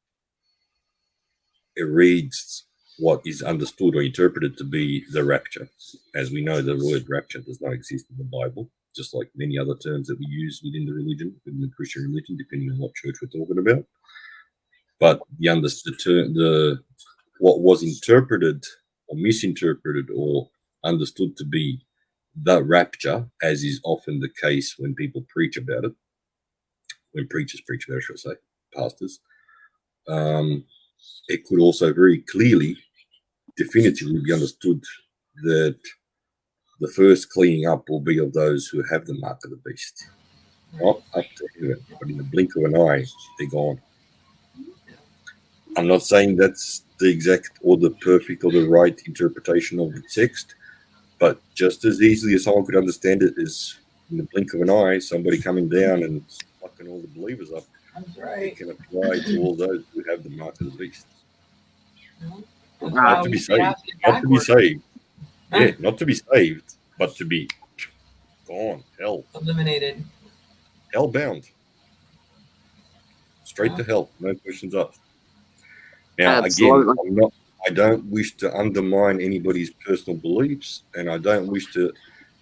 it reads what is understood or interpreted to be the rapture. As we know, the word rapture does not exist in the Bible, just like many other terms that we use within the religion, within the Christian religion, depending on what church we're talking about. But what was interpreted or misinterpreted or understood to be the rapture, as is often the case when people preach about it, when preachers preach about it, should I say, pastors, it could also very clearly, definitively be understood that the first cleaning up will be of those who have the mark of the beast. Not up to heaven, but in the blink of an eye, they're gone. I'm not saying that's the exact or the perfect or the right interpretation of the text, but just as easily as someone could understand it is in the blink of an eye, somebody coming down and fucking all the believers up. That's right. It can apply to all those who have the mark of the beast. Not to be saved. Not to be saved. Yeah, not to be saved, but to be gone. Hell. Eliminated. Hell-bound. Straight to hell. No questions asked. Now, Absolutely. again, I don't wish to undermine anybody's personal beliefs, and I don't wish to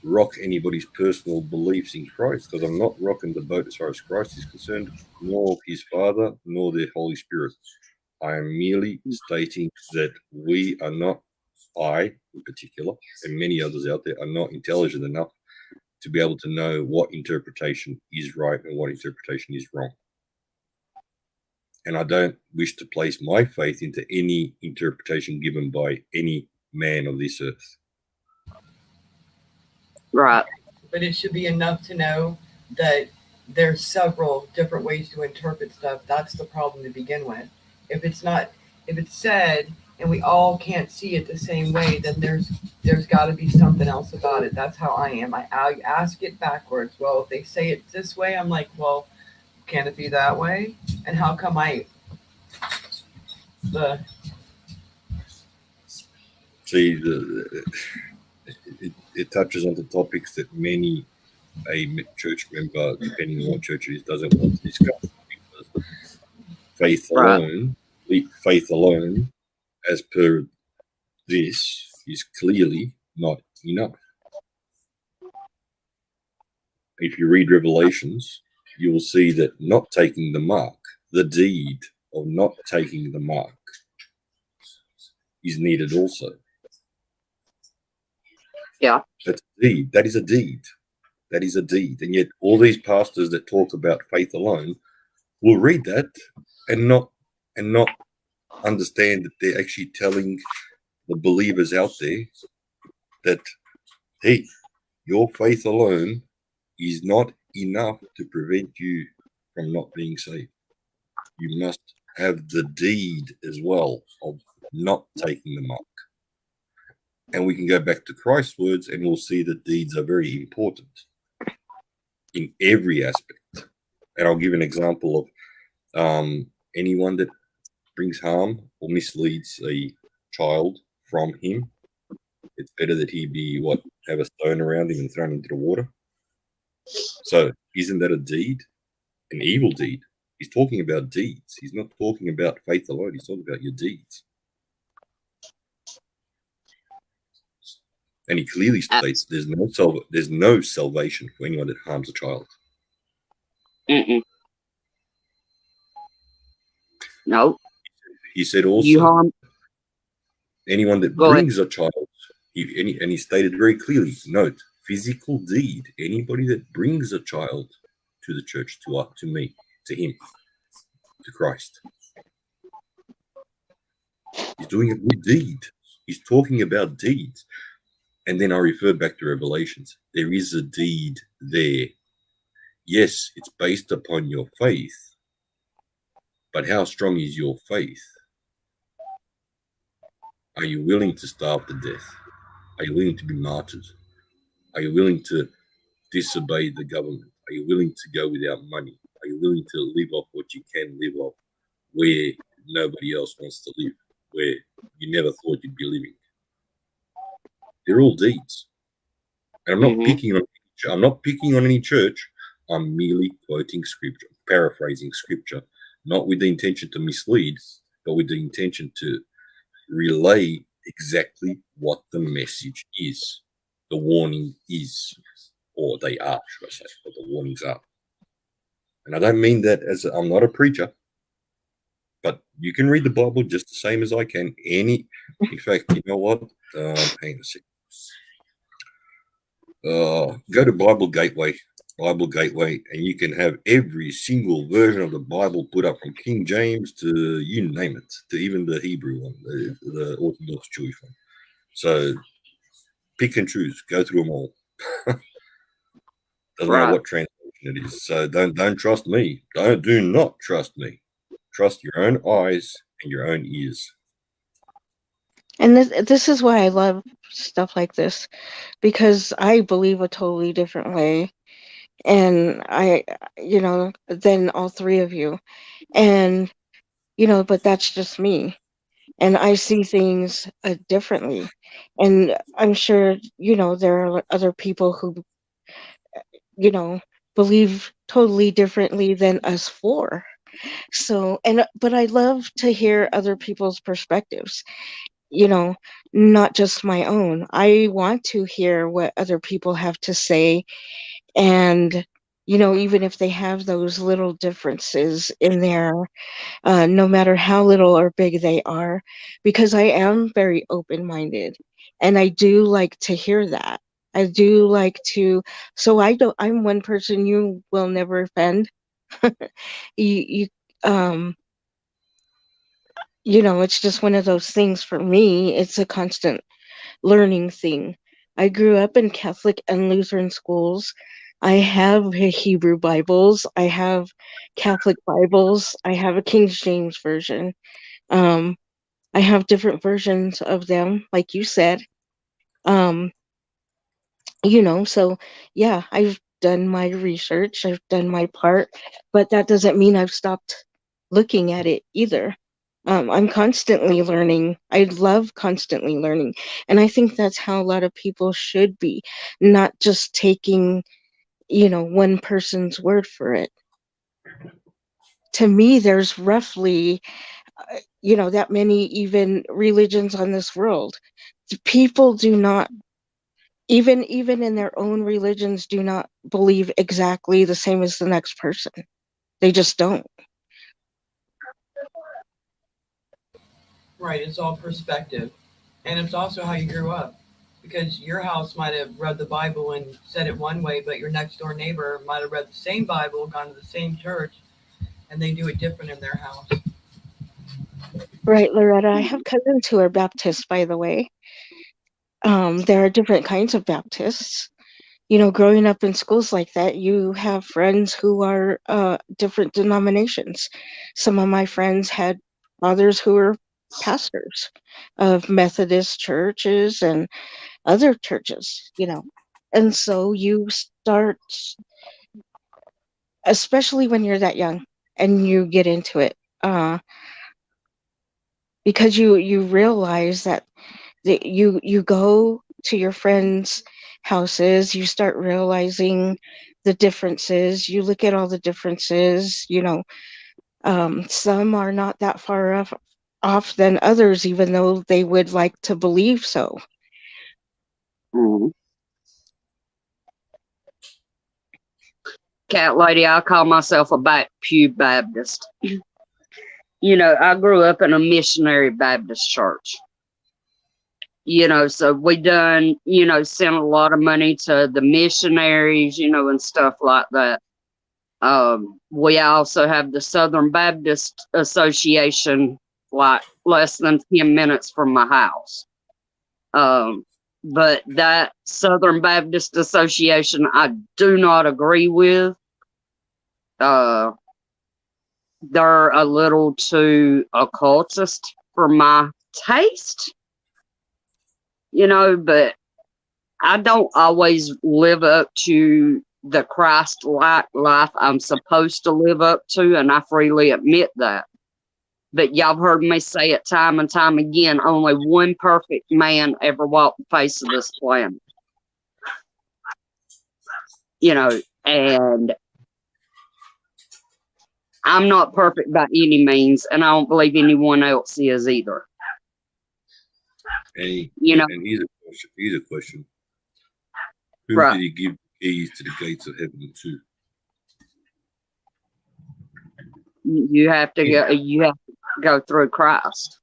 rock anybody's personal beliefs in Christ, because I'm not rocking the boat as far as Christ is concerned, nor his Father, nor the Holy Spirit. I am merely stating that we are not, I in particular, and many others out there, are not intelligent enough to be able to know what interpretation is right and what interpretation is wrong. And I don't wish to place my faith into any interpretation given by any man of this earth. Right. But it should be enough to know that there's several different ways to interpret stuff. That's the problem to begin with. If it's said and we all can't see it the same way, then there's got to be something else about it. That's how I am. I ask it backwards. Well, if they say it this way, I'm like, well, can it be that way? And how come See, it touches on the topics that many a church member, depending on what church it is, doesn't want to discuss. Because Faith Right. alone, faith alone, as per this, is clearly not enough. If you read Revelations, you will see that not taking the mark, the deed of not taking the mark, is needed also. Yeah. That's a deed. That is a deed. That is a deed. And yet all these pastors that talk about faith alone will read that and not understand that they're actually telling the believers out there that, hey, your faith alone is not enough to prevent you from not being saved. You must have the deed as well of not taking the mark. And we can go back to Christ's words and we'll see that deeds are very important in every aspect. And I'll give an example of anyone that brings harm or misleads a child from him. It's better that he be have a stone around him and thrown into the water. So isn't that a deed? An evil deed? He's talking about deeds. He's not talking about faith alone. He's talking about your deeds. And he clearly states there's no salvation for anyone that harms a child. Mm-mm. No. He said You also, harm. anyone that Go ahead. brings a child, and he stated very clearly, note, physical deed, anybody that brings a child to the church, to me, to him, to Christ, he's doing a good deed. He's talking about deeds. And then I refer back to Revelations. There is a deed there. Yes, it's based upon your faith, but how strong is your faith? Are you willing to starve to death? Are you willing to be martyred? Are you willing to disobey the government? Are you willing to go without money? Are you willing to live off what you can live off where nobody else wants to live, where you never thought you'd be living? They're all deeds. And I'm not picking on any church. I'm merely quoting scripture, paraphrasing scripture, not with the intention to mislead, but with the intention to relay exactly what the message is, the warning is, or they are, should I say, what the warnings are. And I don't mean that as I'm not a preacher, but you can read the Bible just the same as I can. In fact, you know what? Hang on a second. Go to Bible Gateway, and you can have every single version of the Bible put up from King James to you name it, to even the Hebrew one, the Orthodox Jewish one. So pick and choose, go through them all. Doesn't matter what translation it is. So don't trust me. Do not trust me. Trust your own eyes and your own ears. And this is why I love stuff like this, because I believe a totally different way, and than all three of you. And, but that's just me. And I see things differently. And I'm sure, there are other people who, believe totally differently than us four. So, but I love to hear other people's perspectives, not just my own. I want to hear what other people have to say. And, even if they have those little differences in there, no matter how little or big they are, because I am very open-minded and I do like to hear that. I do like to, so I'm one person you will never offend. you, um, it's just one of those things for me. It's a constant learning thing. I grew up in Catholic and Lutheran schools. I have Hebrew Bibles. I have Catholic Bibles. I have a King James version. I have different versions of them, like you said. Um, so yeah, I've done my research. I've done my part, but that doesn't mean I've stopped looking at it either. I'm constantly learning. I love constantly learning. And I think that's how a lot of people should be, not just taking, one person's word for it. to me, there's roughly, that many even religions on this world. People do not, even in their own religions, do not believe exactly the same as the next person. They just don't. Right. It's all perspective. And it's also how you grew up. Because your house might have read the Bible and said it one way, but your next door neighbor might have read the same Bible, gone to the same church, and they do it different in their house. Right, Loretta. I have cousins who are Baptists, by the way. There are different kinds of Baptists. Growing up in schools like that, you have friends who are different denominations. Some of my friends had fathers who were pastors of Methodist churches and other churches, And so you start, especially when you're that young and you get into it, because you realize that you go to your friends' houses, you start realizing the differences. You look at all the differences. Some are not that far off than others, even though they would like to believe so. Mhm. Cat lady, I call myself a back pew Baptist. I grew up in a missionary Baptist church. So we done, sent a lot of money to the missionaries, and stuff like that. We also have the Southern Baptist Association, like less than 10 minutes from my house. But that Southern Baptist Association, I do not agree with. They're a little too occultist for my taste, but I don't always live up to the Christ-like life I'm supposed to live up to, and I freely admit that. But y'all have heard me say it time and time again, only one perfect man ever walked the face of this planet. And I'm not perfect by any means, and I don't believe anyone else is either. And here's a question. Who Right. did he give the keys to the gates of heaven to? You have to go. You have to go through Christ.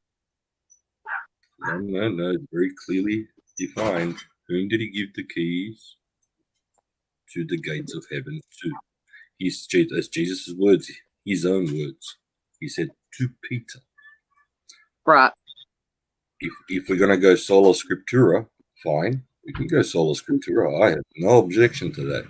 No. It's very clearly defined. Whom did he give the keys to the gates of heaven to? That's Jesus' words, his own words. He said to Peter. Right. If we're going to go sola scriptura, fine. We can go sola scriptura. I have no objection to that.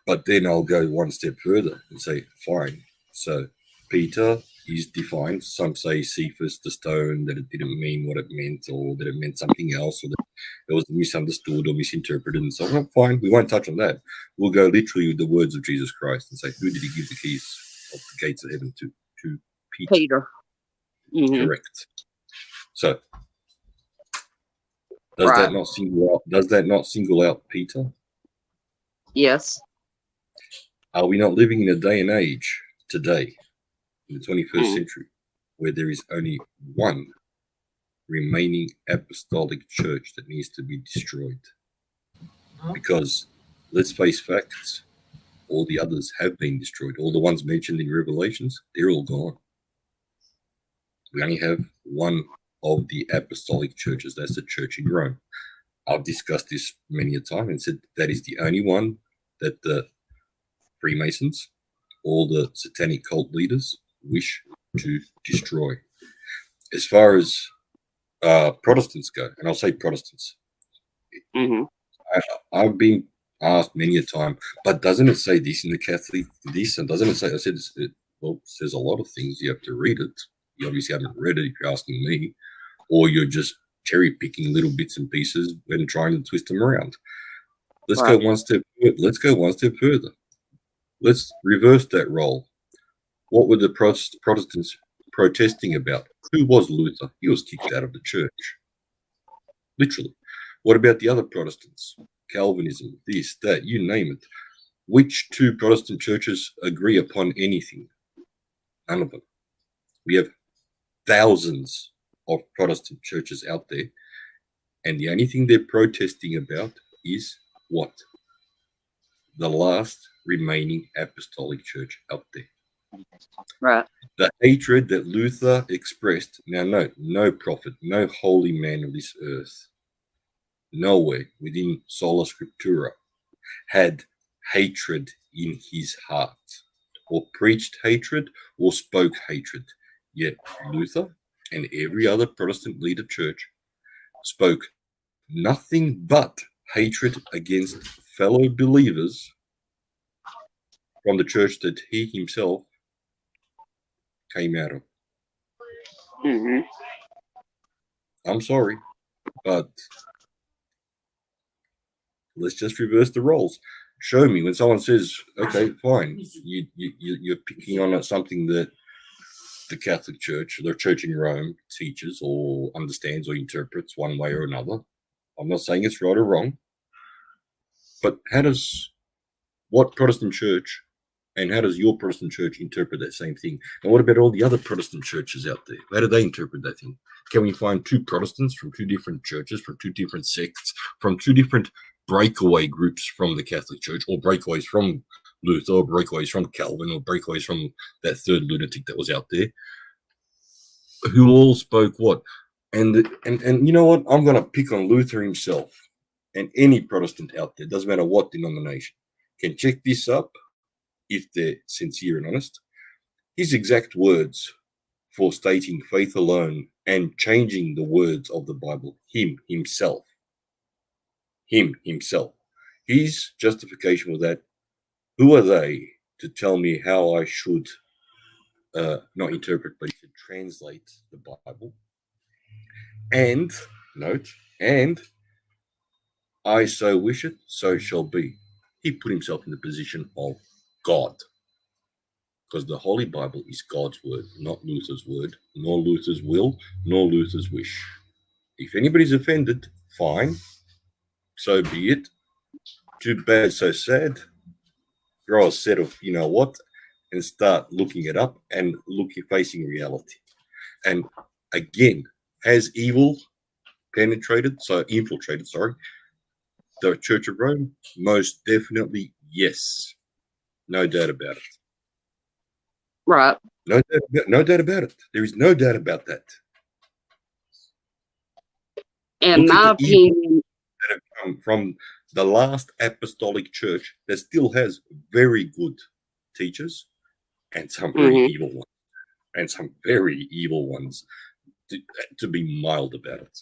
But then I'll go one step further and say, fine. So Peter is defined. Some say Cephas, the stone, that it didn't mean what it meant, or that it meant something else, or that it was misunderstood or misinterpreted, and so on. Fine, we won't touch on that. We'll go literally with the words of Jesus Christ and say, who did he give the keys of the gates of heaven to? To Peter. Peter. Mm-hmm. Correct. So does that not single out Peter? Yes. Are we not living in a day and age today, in the 21st century, where there is only one remaining apostolic church that needs to be destroyed? Because let's face facts, all the others have been destroyed. All the ones mentioned in Revelations, they're all gone. We only have one of the apostolic churches. That's the church in Rome. I've discussed this many a time and said that is the only one that the Freemasons, all the satanic cult leaders, wish to destroy. As far as Protestants go, and I'll say Protestants, I've been asked many a time, but doesn't it say this in the Catholic, this, and doesn't it say, I said, it says a lot of things. You have to read it. You obviously haven't read it if you're asking me, or you're just cherry picking little bits and pieces and trying to twist them around. Let's go one step further. Let's reverse that role. What were the Protestants protesting about? Who was Luther? He was kicked out of the church. Literally. What about the other Protestants? Calvinism, this, that, you name it. Which two Protestant churches agree upon anything? None of them. We have thousands of Protestant churches out there, and the only thing they're protesting about is what? The last remaining apostolic church out there. Right. The hatred that Luther expressed. Now, no prophet, no holy man of this earth, nowhere within sola scriptura had hatred in his heart, or preached hatred, or spoke hatred. Yet Luther and every other Protestant leader church spoke nothing but hatred against fellow believers from the church that he himself came out of. Hmm. I'm sorry, but let's just reverse the roles. Show me when someone says, okay, fine, you're picking on something that the Catholic Church, their church in Rome, teaches or understands or interprets one way or another. I'm not saying it's right or wrong, but what Protestant church and how does your Protestant church interpret that same thing? And what about all the other Protestant churches out there? How do they interpret that thing? Can we find two Protestants from two different churches, from two different sects, from two different breakaway groups from the Catholic Church, or breakaways from Luther, or breakaways from Calvin, or breakaways from that third lunatic that was out there, who all spoke what? And you know what? I'm going to pick on Luther himself, and any Protestant out there, doesn't matter what denomination, can check this up if they're sincere and honest. His exact words for stating faith alone and changing the words of the Bible, himself. His justification was that, who are they to tell me how I should not interpret, but he should translate the Bible? And, note, and I so wish it, so shall be. He put himself in the position of God. Because the Holy Bible is God's word, not Luther's word, nor Luther's will, nor Luther's wish. If anybody's offended, fine. So be it. Too bad, so sad. Throw a set of, you know what, and start looking it up and facing reality. And again, has evil infiltrated, the Church of Rome? Most definitely, yes. No doubt about it. Right. No doubt about it. There is no doubt about that. In Look my at the evil opinion, that have come from the last apostolic church that still has very good teachers and some very evil ones. And some very evil ones, to be mild about it.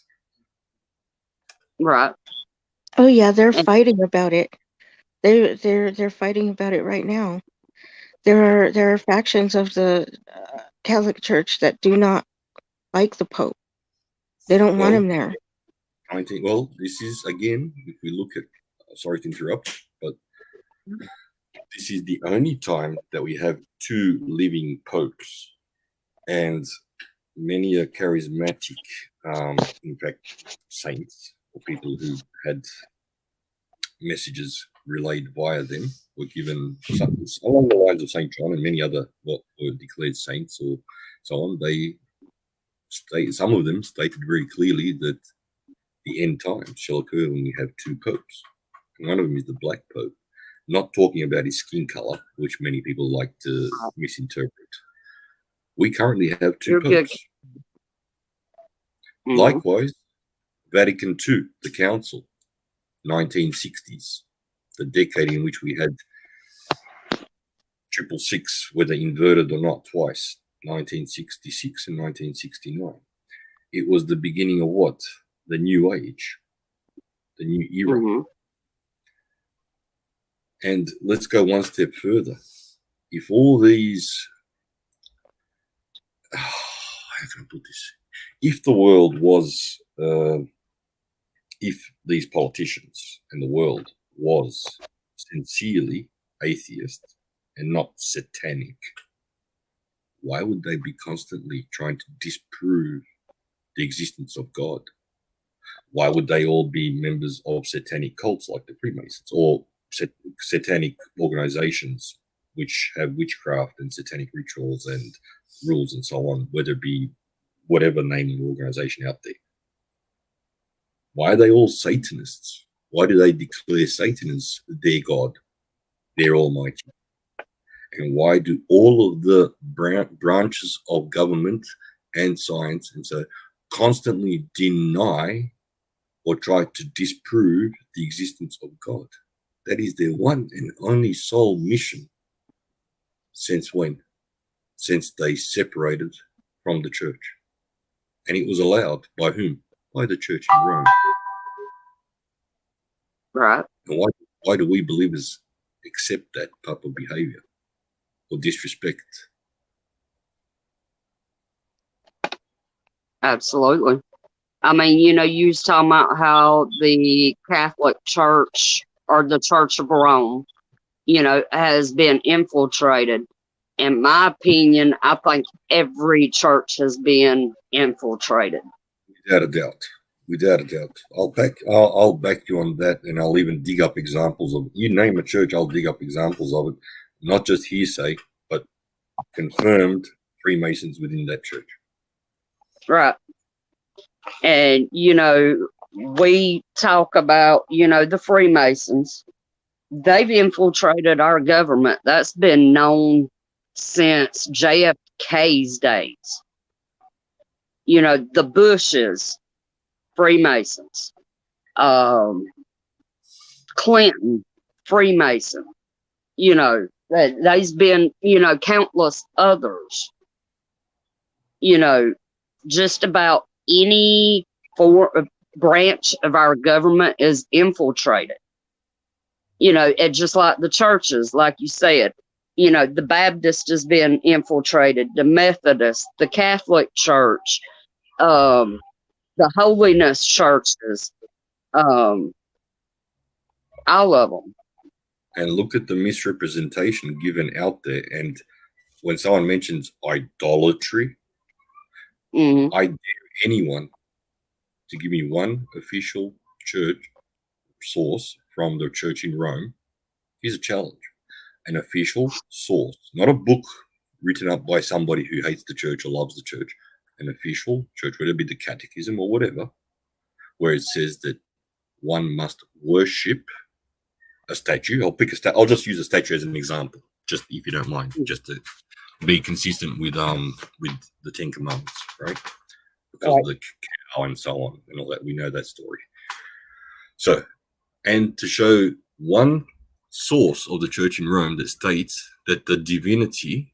right. Oh yeah, they're And, fighting about it. They're fighting about it right now. There are factions of the Catholic Church that do not like the Pope. They don't want him there. Well, this is, again, if we look at, sorry to interrupt, but this is the only time that we have two living popes, and many are charismatic, in fact, saints or people who had messages relayed via them were given something along the lines of St. John and many other what were declared saints or so on. Some of them stated very clearly that the end times shall occur when we have two popes. And one of them is the Black Pope, not talking about his skin color, which many people like to misinterpret. We currently have two you're good. popes. Likewise, Vatican II, the Council, 1960s, the decade in which we had 666, whether inverted or not, twice, 1966 and 1969. It was the beginning of what? The New Age, the new era. And let's go one step further. If all these, how can I put this? If the world was, if these politicians and the world was sincerely atheist and not satanic, why would they be constantly trying to disprove the existence of God? Why would they all be members of satanic cults like the Freemasons or satanic organizations which have witchcraft and satanic rituals and rules and so on, whether it be whatever name or organization out there. Why are they all Satanists? Why do they declare Satan as their God, their Almighty? And why do all of the branches of government and science and so constantly deny or try to disprove the existence of God? That is their one and only sole mission. Since when? Since they separated from the church. And it was allowed by whom? By the church in Rome. Right. And why do we believers accept that type of behavior or disrespect? Absolutely. I mean, you was talking about how the Catholic Church or the Church of Rome, has been infiltrated. In my opinion, I think every church has been infiltrated. Without a doubt. Without a doubt. I'll back you on that, and I'll even dig up examples of, you name a church, I'll dig up examples of it. Not just hearsay, but confirmed Freemasons within that church. Right. And, we talk about, the Freemasons. They've infiltrated our government. That's been known since JFK's days. The Bushes, Freemasons. Clinton, Freemason. There's been, countless others. Just about any branch of our government is infiltrated. And just like the churches, like you said, the Baptist has been infiltrated, the Methodist, the Catholic Church, the holiness churches, all of them. And look at the misrepresentation given out there. And when someone mentions idolatry, I dare anyone to give me one official church source from the church in Rome. Here's a challenge. An official source, not a book written up by somebody who hates the church or loves the church. An official church, whether it be the catechism or whatever, where it says that one must worship a statue. I'll just use a statue as an example, just if you don't mind, just to be consistent with the Ten Commandments, right? Because of the cow and so on and all that. We know that story. So, and to show one source of the church in Rome that states that the divinity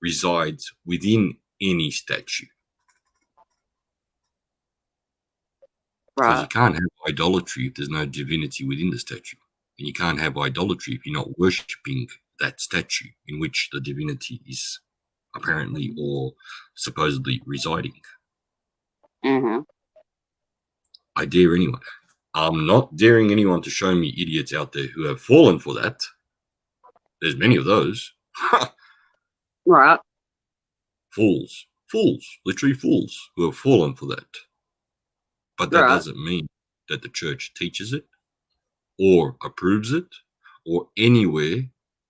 resides within any statue. Because you can't have idolatry if there's no divinity within the statue. And you can't have idolatry if you're not worshipping that statue in which the divinity is apparently or supposedly residing. I dare anyone. I'm not daring anyone to show me idiots out there who have fallen for that. There's many of those. Right. Fools, literally fools who have fallen for that. But that doesn't mean that the church teaches it or approves it, or anywhere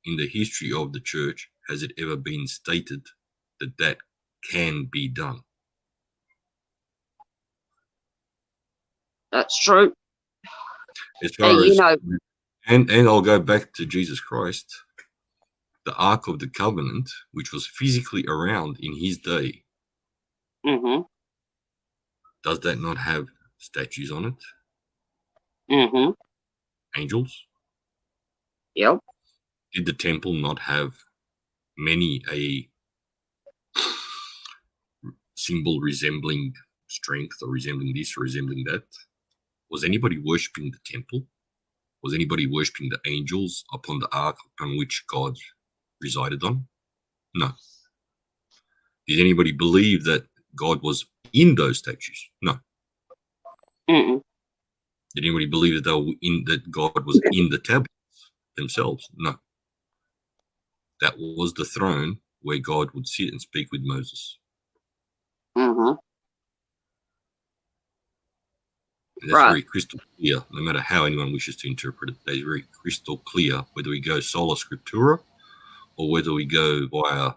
in the history of the church has it ever been stated that that can be done. That's true. As far as, and I'll go back to Jesus Christ, the Ark of the Covenant, which was physically around in his day. Does that not have statues on it? Angels? Yep. Did the temple not have many a symbol resembling strength or resembling this or resembling that? Was anybody worshipping the temple? Was anybody worshipping the angels upon the ark upon which God resided on? No. Did anybody believe that God was in those statues? No. Did anybody believe that that God was in the tablets themselves? No. That was the throne where God would sit and speak with Moses. And that's very crystal clear, no matter how anyone wishes to interpret it. That's very crystal clear, whether we go sola scriptura or whether we go via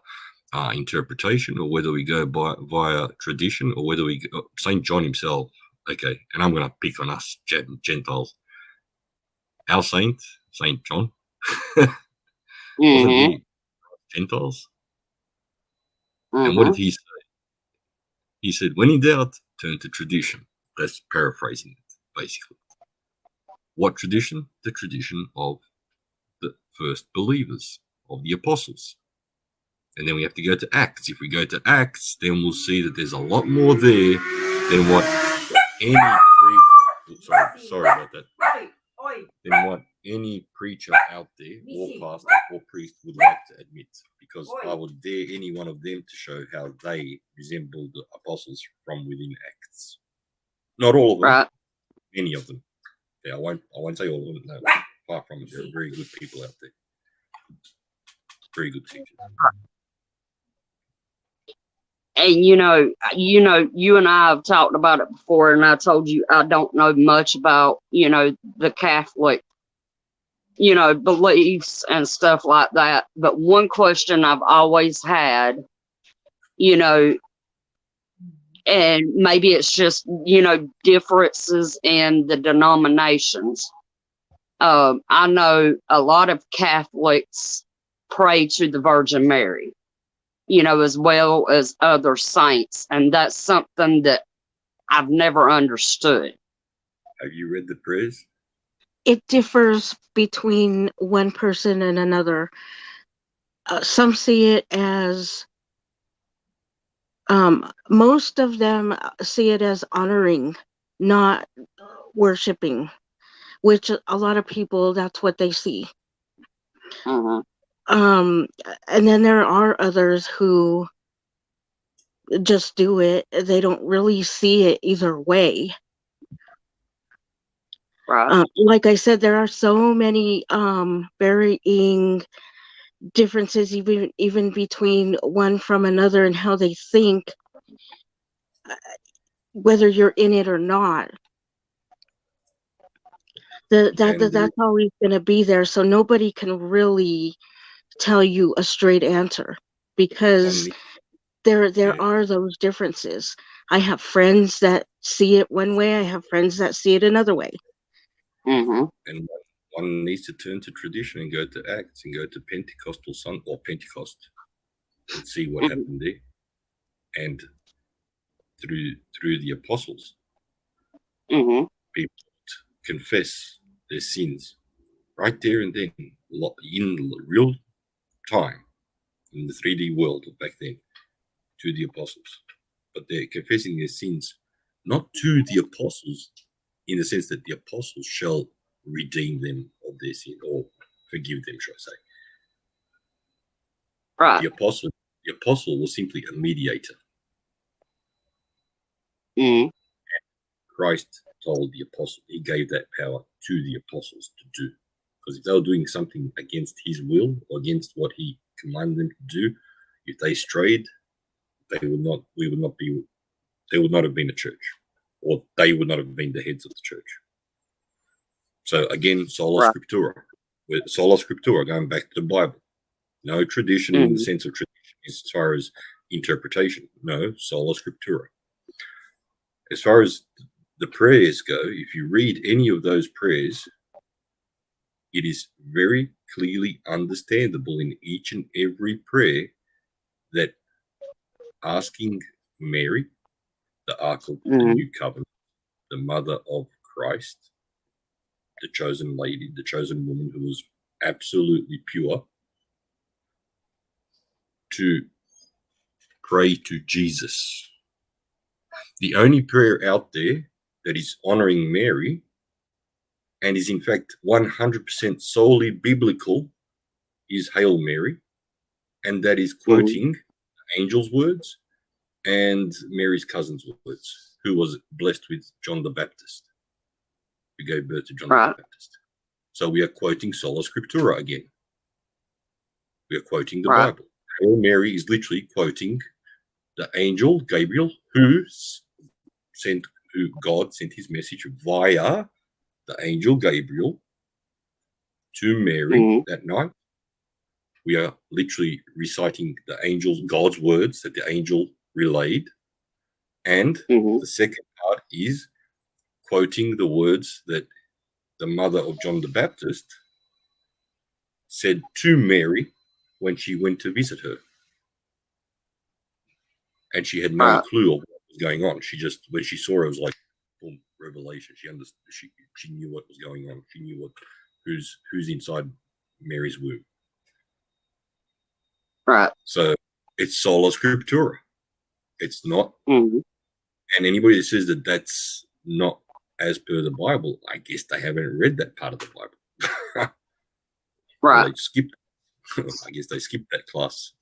interpretation, or whether we go via tradition, or whether we go, St. John himself, okay, and I'm going to pick on us Gentiles. Our saint, St. John, wasn't he Gentiles? And what did he say? He said, when in doubt, turn to tradition. That's paraphrasing it, basically. What tradition? The tradition of the first believers, of the apostles. And then we have to go to Acts. If we go to Acts, then we'll see that there's a lot more there than what any sorry about that. Than what any preacher out there, or pastor, or priest would like to admit. Because I would dare any one of them to show how they resemble the apostles from within Acts. Not all of them, Right. many of them. Yeah, I won't say all of them. No, far from it. There are very good people out there. Very good teachers. And you and I have talked about it before, and I told you I don't know much about, the Catholic, beliefs and stuff like that. But one question I've always had, and maybe it's just, differences in the denominations. I know a lot of Catholics pray to the Virgin Mary, as well as other saints. And that's something that I've never understood. Have you read the prayers? It differs between one person and another. Some see it as, most of them see it as honoring, not worshiping, which a lot of people, that's what they see. And then there are others who just do it. They don't really see it either way. Right. Like I said, there are so many varying differences, even between one from another, and how they think, whether you're in it or not. That's always going to be there. So nobody can really tell you a straight answer, because there are those differences. I have friends that see it one way. I have friends that see it another way. And one needs to turn to tradition and go to Acts and go to Pentecostal Sun or Pentecost and see what happened there. And through the apostles, people confess their sins right there and then, in real time, in the 3D world back then, to the apostles. But they're confessing their sins not to the apostles, in the sense that the apostles shall redeem them of their sin, or forgive them, shall I say. Right. The apostle was simply a mediator. Christ told the apostle, he gave that power to the apostles to do. Because if they were doing something against his will, or against what he commanded them to do, if they strayed, they would not have been a church, or they would not have been the heads of the church. So again, sola scriptura, going back to the Bible. No tradition in the sense of tradition as far as interpretation. No, sola scriptura. As far as the prayers go, if you read any of those prayers, it is very clearly understandable in each and every prayer that asking Mary, the Ark of the New Covenant, the mother of Christ, the chosen lady, the chosen woman who was absolutely pure, to pray to Jesus. The only prayer out there that is honoring Mary and is in fact 100% solely biblical is Hail Mary, and that is quoting the angel's words and Mary's cousin's words, who was blessed with John the Baptist, who gave birth to John the Baptist. So we are quoting sola scriptura again. We are quoting the Bible. Hail Mary is literally quoting the angel Gabriel, who God sent his message via the angel Gabriel to Mary that night, We are literally reciting the angels, God's words that the angel relayed. And Mhm. the second part is quoting the words that the mother of John the Baptist said to Mary when she went to visit her. And she had no Right. clue of what was going on. She just, when she saw her, it was like, boom, revelation. She understood. She knew what was going on. She knew who's inside Mary's womb. Right. So it's sola scriptura. It's not. Mhm. And anybody that says that that's not as per the Bible, I guess they haven't read that part of the Bible. Or Right. they skipped. I guess they skipped that class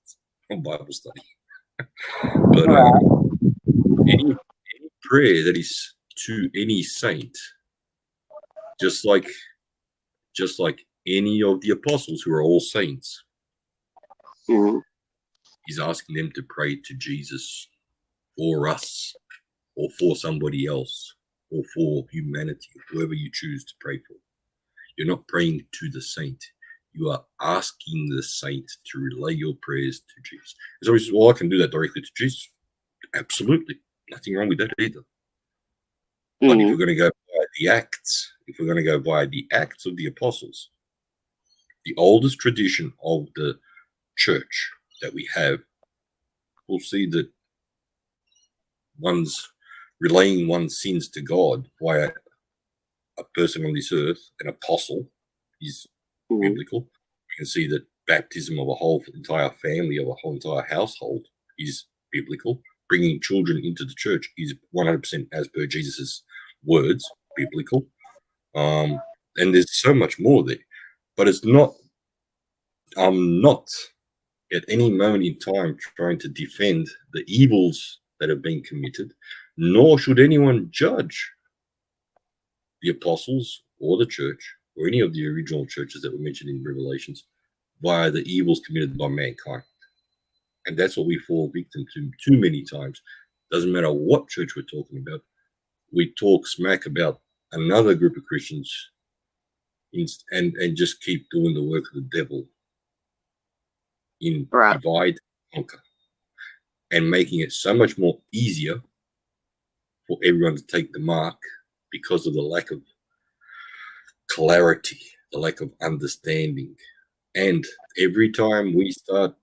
on Bible study. But any prayer that is to any saint, just like any of the apostles who are all saints, Mhm. he's asking them to pray to Jesus for us, or for somebody else, or for humanity, whoever you choose to pray for. You're not praying to the saint. You are asking the saint to relay your prayers to Jesus. It's always, well, I can do that directly to Jesus. Absolutely. Nothing wrong with that either. But if Mhm. we're going to go by the Acts, if we're going to go by the Acts of the Apostles, the oldest tradition of the church that we have, we'll see that one's relaying one's sins to God via a person on this earth, an apostle, is Mhm. biblical. You can see that baptism of a whole entire family, of a whole entire household, is biblical. Bringing children into the church is 100% as per Jesus's words, biblical. And there's so much more there, but it's not. I'm not at any moment in time trying to defend the evils that have been committed, nor should anyone judge the apostles or the church or any of the original churches that were mentioned in Revelations via the evils committed by mankind. And that's what we fall victim to too many times. Doesn't matter what church we're talking about. We talk smack about another group of Christians and just keep doing the work of the devil in Right. divide, conquer, and making it so much more easier for everyone to take the mark because of the lack of clarity, the lack of understanding. And every time we start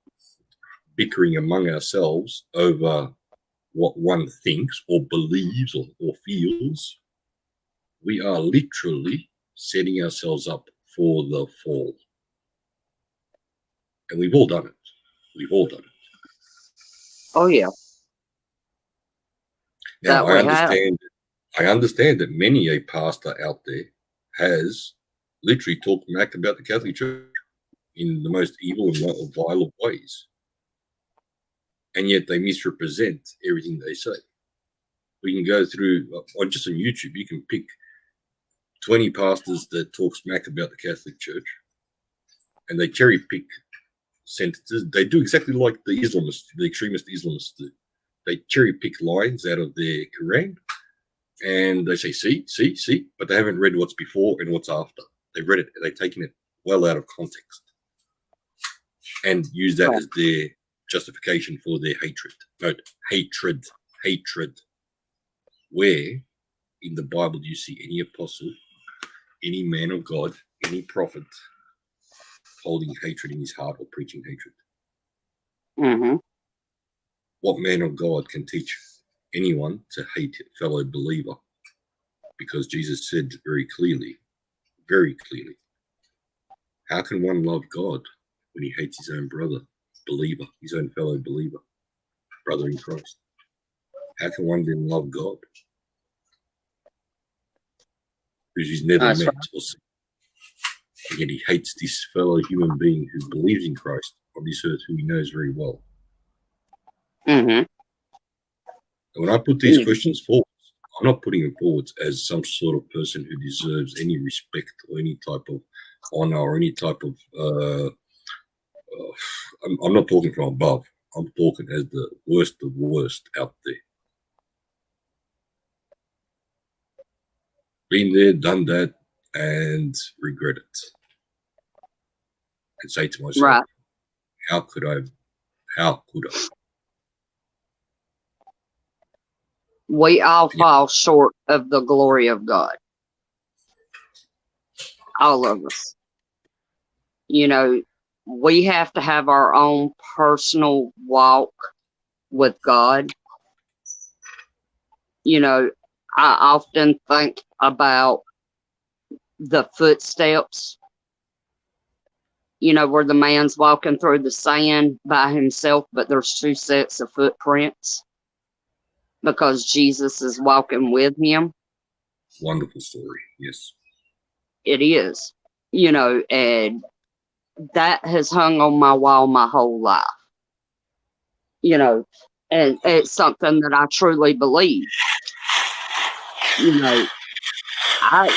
bickering among ourselves over what one thinks or believes or feels, we are literally setting ourselves up for the fall. And we've all done it. We've all done it. Oh yeah. Now, That we have. I understand that many a pastor out there has literally talked smack about the Catholic Church in the most evil and vile of ways. And yet they misrepresent everything they say. We can go through, on just on YouTube, you can pick 20 pastors that talk smack about the Catholic Church, and they cherry pick sentences. They do exactly like the Islamists, the extremist Islamists do. They cherry pick lines out of their Quran, and they say, see, but they haven't read what's before and what's after. They've read it, they've taken it well out of context and use that as their justification for their hatred. Note, hatred. Where in the Bible do you see any apostle, any man of God, any prophet holding hatred in his heart or preaching hatred? Mhm. What man of God can teach anyone to hate a fellow believer? Because Jesus said very clearly, how can one love God when he hates his own brother, believer, his own fellow believer, brother in Christ? How can one then love God who he's never That's met or seen? And yet he hates this fellow human being who believes in Christ on this earth, who he knows very well. Mhm. And when I put these questions forward, I'm not putting them forward as some sort of person who deserves any respect or any type of honor or any type of. I'm not talking from above. I'm talking as the worst of worst out there. Been there, done that, and regret it. And say to myself, Right. How could I? How could I? We all fall short of the glory of God. All of us. You know, we have to have our own personal walk with God. You know, I often think about the footsteps, you know, where the man's walking through the sand by himself, but there's two sets of footprints because Jesus is walking with him. Wonderful story. Yes. It is, you know, and that has hung on my wall my whole life, you know, and it's something that I truly believe. You know, I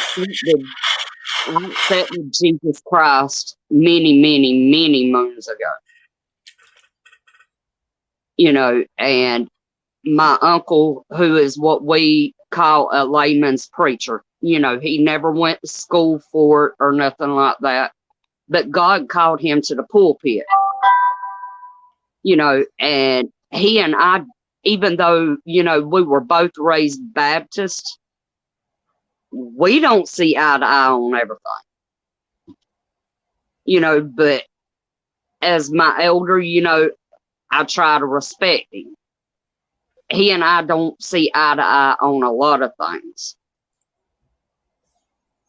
accepted Jesus Christ many, many, many moons ago, you know, and my uncle, who is what we call a layman's preacher, you know, he never went to school for it or nothing like that, but God called him to the pulpit, you know, and he and I, even though, you know, we were both raised Baptist, we don't see eye to eye on everything, you know, but as my elder, you know, I try to respect him. He and I don't see eye to eye on a lot of things.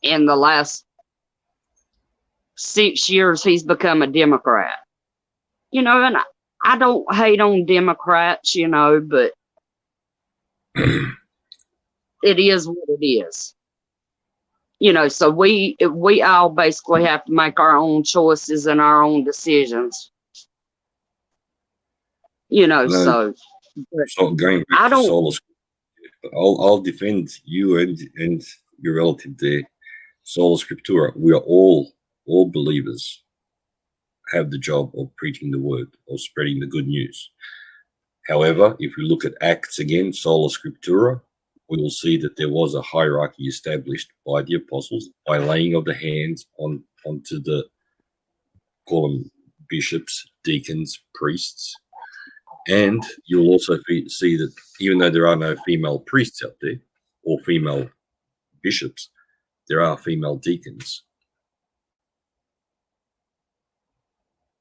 In the last 6 years, he's become a Democrat. You know, and I don't hate on Democrats, you know, but it is what it is. You know, so we all basically have to make our own choices and our own decisions. You know, No, so going back I to don't. sola scriptura, I'll defend you and your relative there. Sola scriptura. We are all believers have the job of preaching the word or spreading the good news. However, if we look at Acts again, sola scriptura, we will see that there was a hierarchy established by the apostles by laying of the hands onto the, call them bishops, deacons, priests. And you'll also see that even though there are no female priests out there or female bishops, there are female deacons.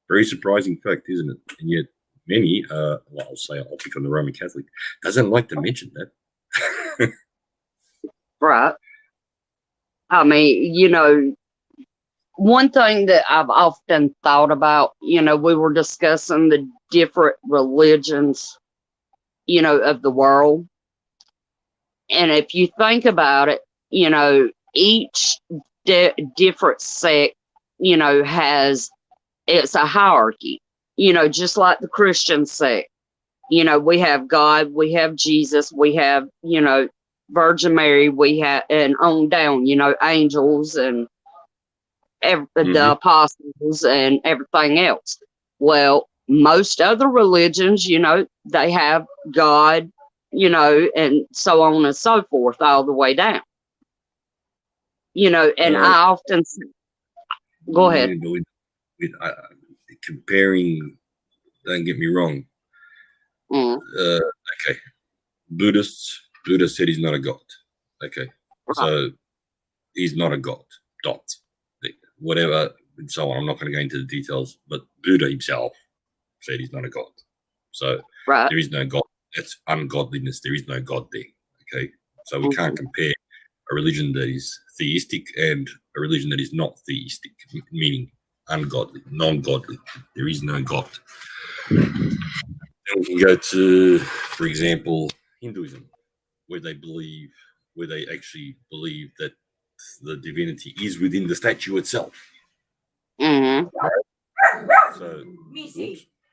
Very surprising fact, isn't it? And yet many, well, I'll pick on the Roman Catholic, doesn't like to mention that. Right. I mean, you know, one thing that I've often thought about, you know, we were discussing the different religions, you know, of the world. And if you think about it, you know, each different sect, you know, it's a hierarchy, you know, just like the Christian sect. You know, we have God, we have Jesus, we have, you know, Virgin Mary, we have, and on down, you know, angels and the apostles and everything else. Well, most other religions, you know, they have God, you know, and so on and so forth, all the way down. You know, and I often go ahead. Comparing, don't get me wrong. Okay, Buddha said he's not a god. Okay, so he's not a god. Dot. Whatever, and so on. I'm not going to go into the details, but Buddha himself said he's not a god. So there is no god. That's ungodliness. There is no god there. Okay, so we can't compare a religion that is theistic and a religion that is not theistic, meaning ungodly, non-godly. There is no god. Then we can go to, for example, Hinduism, where they actually believe that the divinity is within the statue itself. Mm-hmm.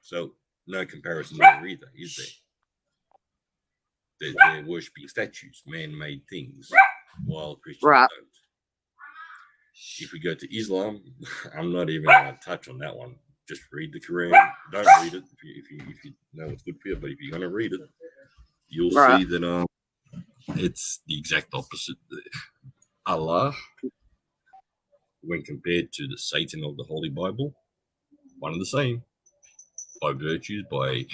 So no comparison there either, is there? They're worshipping statues, man-made things, while Christians don't. If we go to Islam, I'm not even going to touch on that one. Just read the Quran. Don't read it if you know what's good for you, but if you're going to read it, you'll see that it's the exact opposite. Allah, when compared to the Satan of the Holy Bible, one and the same. by virtues, by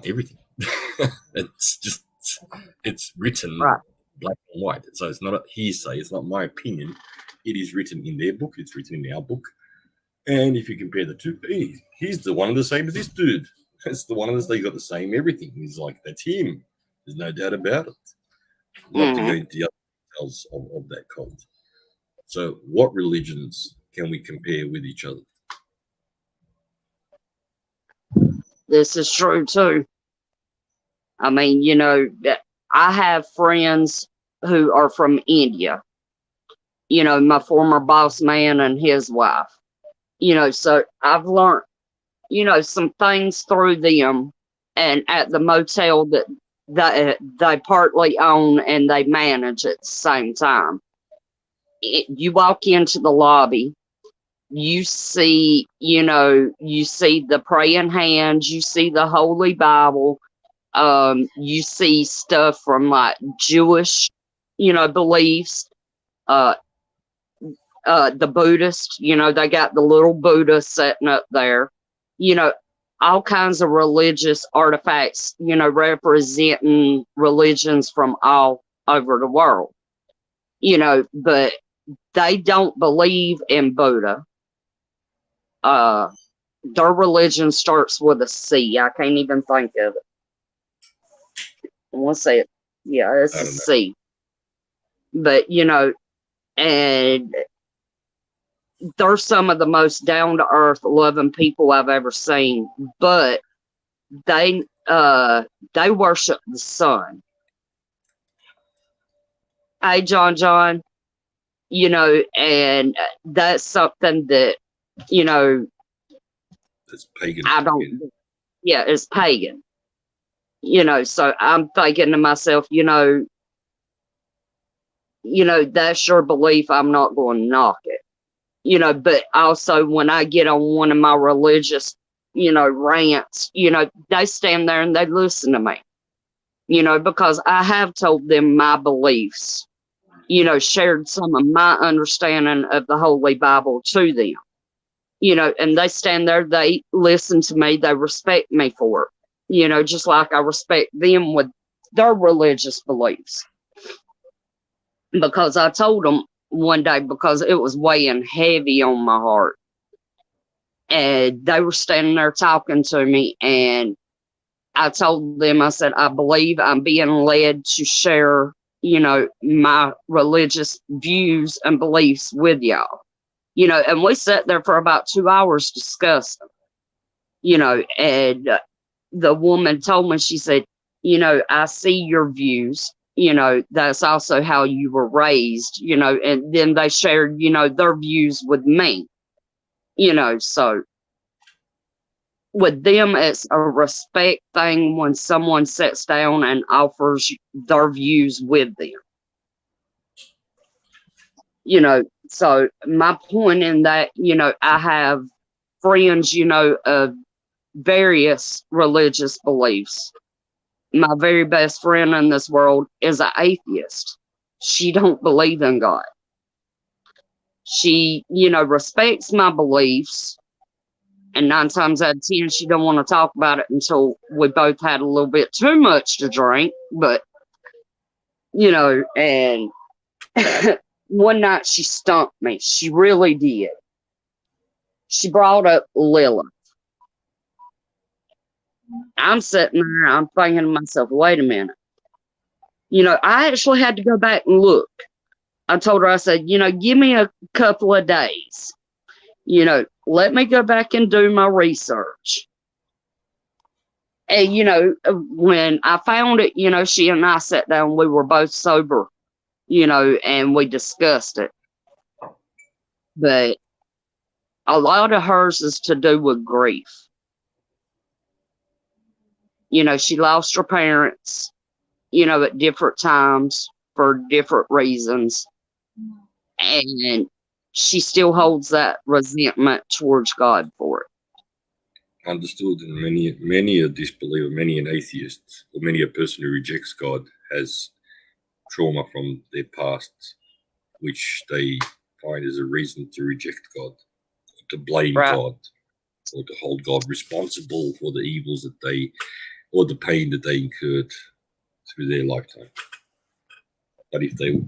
everything. It's written Right. black and white. So it's not a hearsay. It's not my opinion. It is written in their book. It's written in our book. And if you compare the two, he's the one and the same as this dude. It's the one and the same. They got the same everything. He's like, that's him. There's no doubt about it. Not to go into the other details of that cult. So what religions can we compare with each other? This is true too. I mean, you know, I have friends who are from India. You know, my former boss man and his wife. You know, so I've learned, you know, some things through them, and at the motel that they partly own and they manage at the same time. You walk into the lobby, you see, you know, you see the praying hands, you see the Holy Bible, you see stuff from like Jewish, you know, beliefs, the Buddhist, you know, they got the little Buddha sitting up there, you know, all kinds of religious artifacts, you know, representing religions from all over the world, you know, but they don't believe in Buddha. Their religion starts with a C. I can't even think of it. I want to say it. Yeah, it's a C. But, you know, and they're some of the most down-to-earth, loving people I've ever seen. But they worship the sun. Hey, John, you know, and that's something that, you know, it's pagan. Yeah, it's pagan. You know, so I'm thinking to myself, you know, that's your belief. I'm not going to knock it. You know, but also when I get on one of my religious, you know, rants, you know, they stand there and they listen to me, you know, because I have told them my beliefs, you know, shared some of my understanding of the Holy Bible to them, you know, and they stand there, they listen to me, they respect me for it, you know, just like I respect them with their religious beliefs. Because I told them one day, because it was weighing heavy on my heart, and they were standing there talking to me, and I told them, I said, I believe I'm being led to share, you know, my religious views and beliefs with y'all, you know, and we sat there for about 2 hours discussing, you know, and the woman told me, she said, you know, I see your views, you know, that's also how you were raised, you know, and then they shared, you know, their views with me, you know, so with them, it's a respect thing when someone sits down and offers their views with them, you know, so my point in that, you know, I have friends, you know, of various religious beliefs. My very best friend in this world is an atheist. She don't believe in God. She, you know, respects my beliefs, and 9 times out of 10, she don't want to talk about it until we both had a little bit too much to drink. But, you know, and one night she stumped me. She really did. She brought up Lilith. I'm sitting there, I'm thinking to myself, wait a minute. You know, I actually had to go back and look. I told her, I said, you know, give me a couple of days. You know, let me go back and do my research. And, you know, when I found it, you know, she and I sat down, we were both sober, you know, and we discussed it. But a lot of hers is to do with grief. You know, she lost her parents, you know, at different times for different reasons. And she still holds that resentment towards God for it. Understood, and many a disbeliever, many an atheist, or many a person who rejects God has trauma from their past, which they find as a reason to reject God, to blame Right. God. or to hold God responsible for the evils that they, or the pain that they incurred through their lifetime. But if they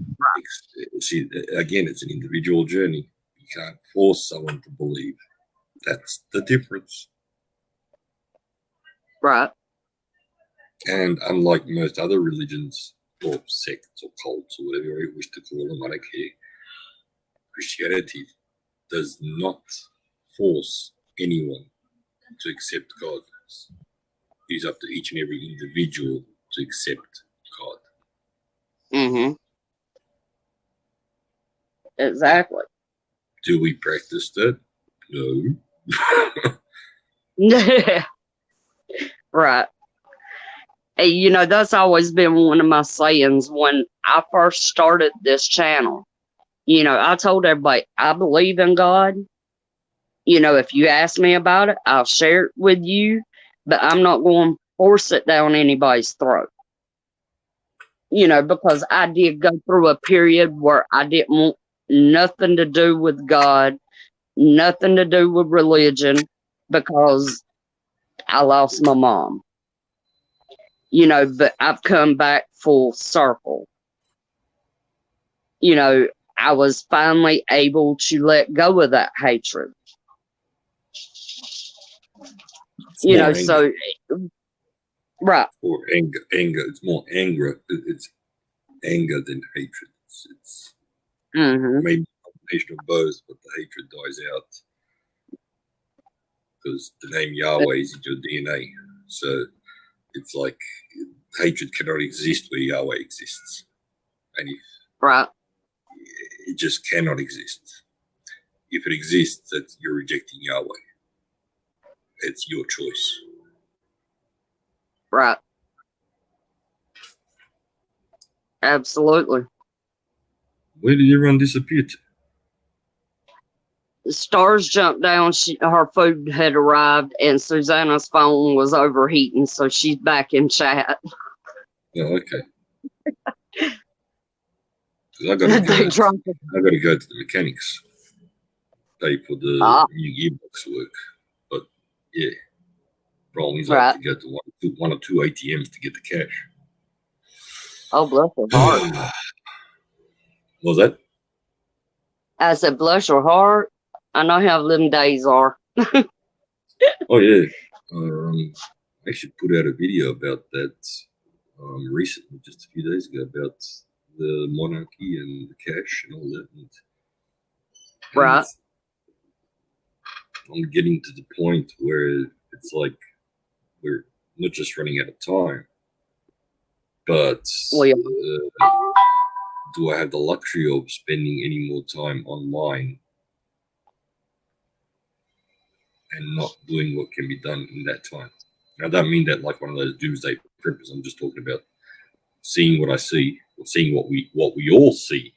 see, again, it's an individual journey. You can't force someone to believe. That's the difference. Right. And unlike most other religions or sects or cults or whatever you wish to call them, I don't care, Christianity does not force anyone to accept God. It's up to each and every individual to accept God. Mm-hmm. Exactly. Do we practice that? No. Right. Hey, you know, that's always been one of my sayings when I first started this channel. You know, I told everybody, I believe in God. You know, if you ask me about it, I'll share it with you, but I'm not going to force it down anybody's throat. You know, because I did go through a period where I didn't want nothing to do with God, nothing to do with religion, because I lost my mom. You know, but I've come back full circle. You know, I was finally able to let go of that hatred. You know, anger. so, right. Or anger. It's more anger. It's anger than hatred. It's maybe a combination of both, but the hatred dies out because the name Yahweh is in your DNA. So it's like hatred cannot exist where Yahweh exists, and if Right. it just cannot exist. If it exists, that you're rejecting Yahweh. It's your choice. Right. Absolutely. Where did everyone disappear to? The stars jumped down. Her food had arrived, and Susanna's phone was overheating, so she's back in chat. Oh, okay. Because I got to go to the mechanics, pay for the new gearbox work. But yeah, problem is I have to go to one or two ATMs to get the cash. Oh, bless her heart. What was that? I said, bless her heart. I know how them days are. Oh yeah. I actually put out a video about that recently, just a few days ago, about the monarchy and the cash and all that. And Right. I'm getting to the point where it's like we're not just running out of time, but do I have the luxury of spending any more time online and not doing what can be done in that time? I don't mean that like one of those doomsday preppers. I'm just talking about seeing what I see, or seeing what we all see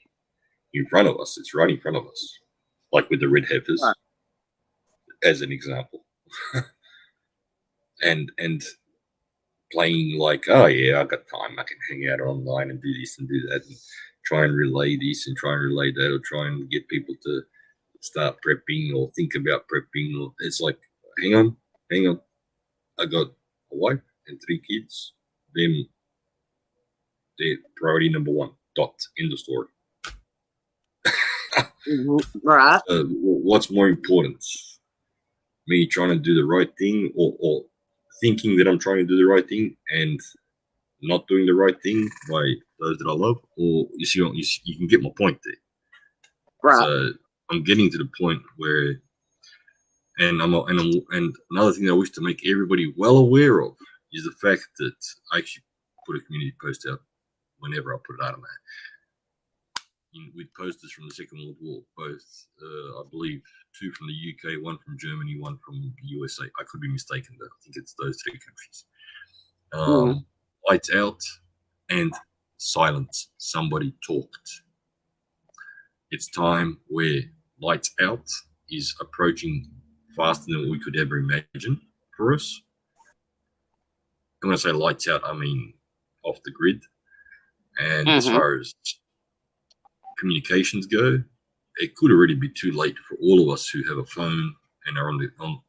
in front of us. It's right in front of us, like with the red heifers, as an example, and playing like, oh yeah, I got time. I can hang out online and do this and do that, and try and relay this and try and relay that, or try and get people to start prepping or think about prepping. Or it's like, hang on. I got a wife and 3 kids. They're priority number 1. Dot. End of story. Right. What's more important? Me trying to do the right thing, or thinking that I'm trying to do the right thing and not doing the right thing by those that I love? Or you can get my point there. Right. So I'm getting to the point where, and another thing I wish to make everybody well aware of is the fact that I actually put a community post out whenever I put it out on that. With posters from the Second World War, both, I believe, 2 from the UK, 1 from Germany, 1 from the USA. I could be mistaken, though. I think it's those 3 countries. Lights out and silence. Somebody talked. It's time where lights out is approaching faster than we could ever imagine for us. And when I say lights out, I mean off the grid. And as far as communications go, it could already be too late for all of us who have a phone and are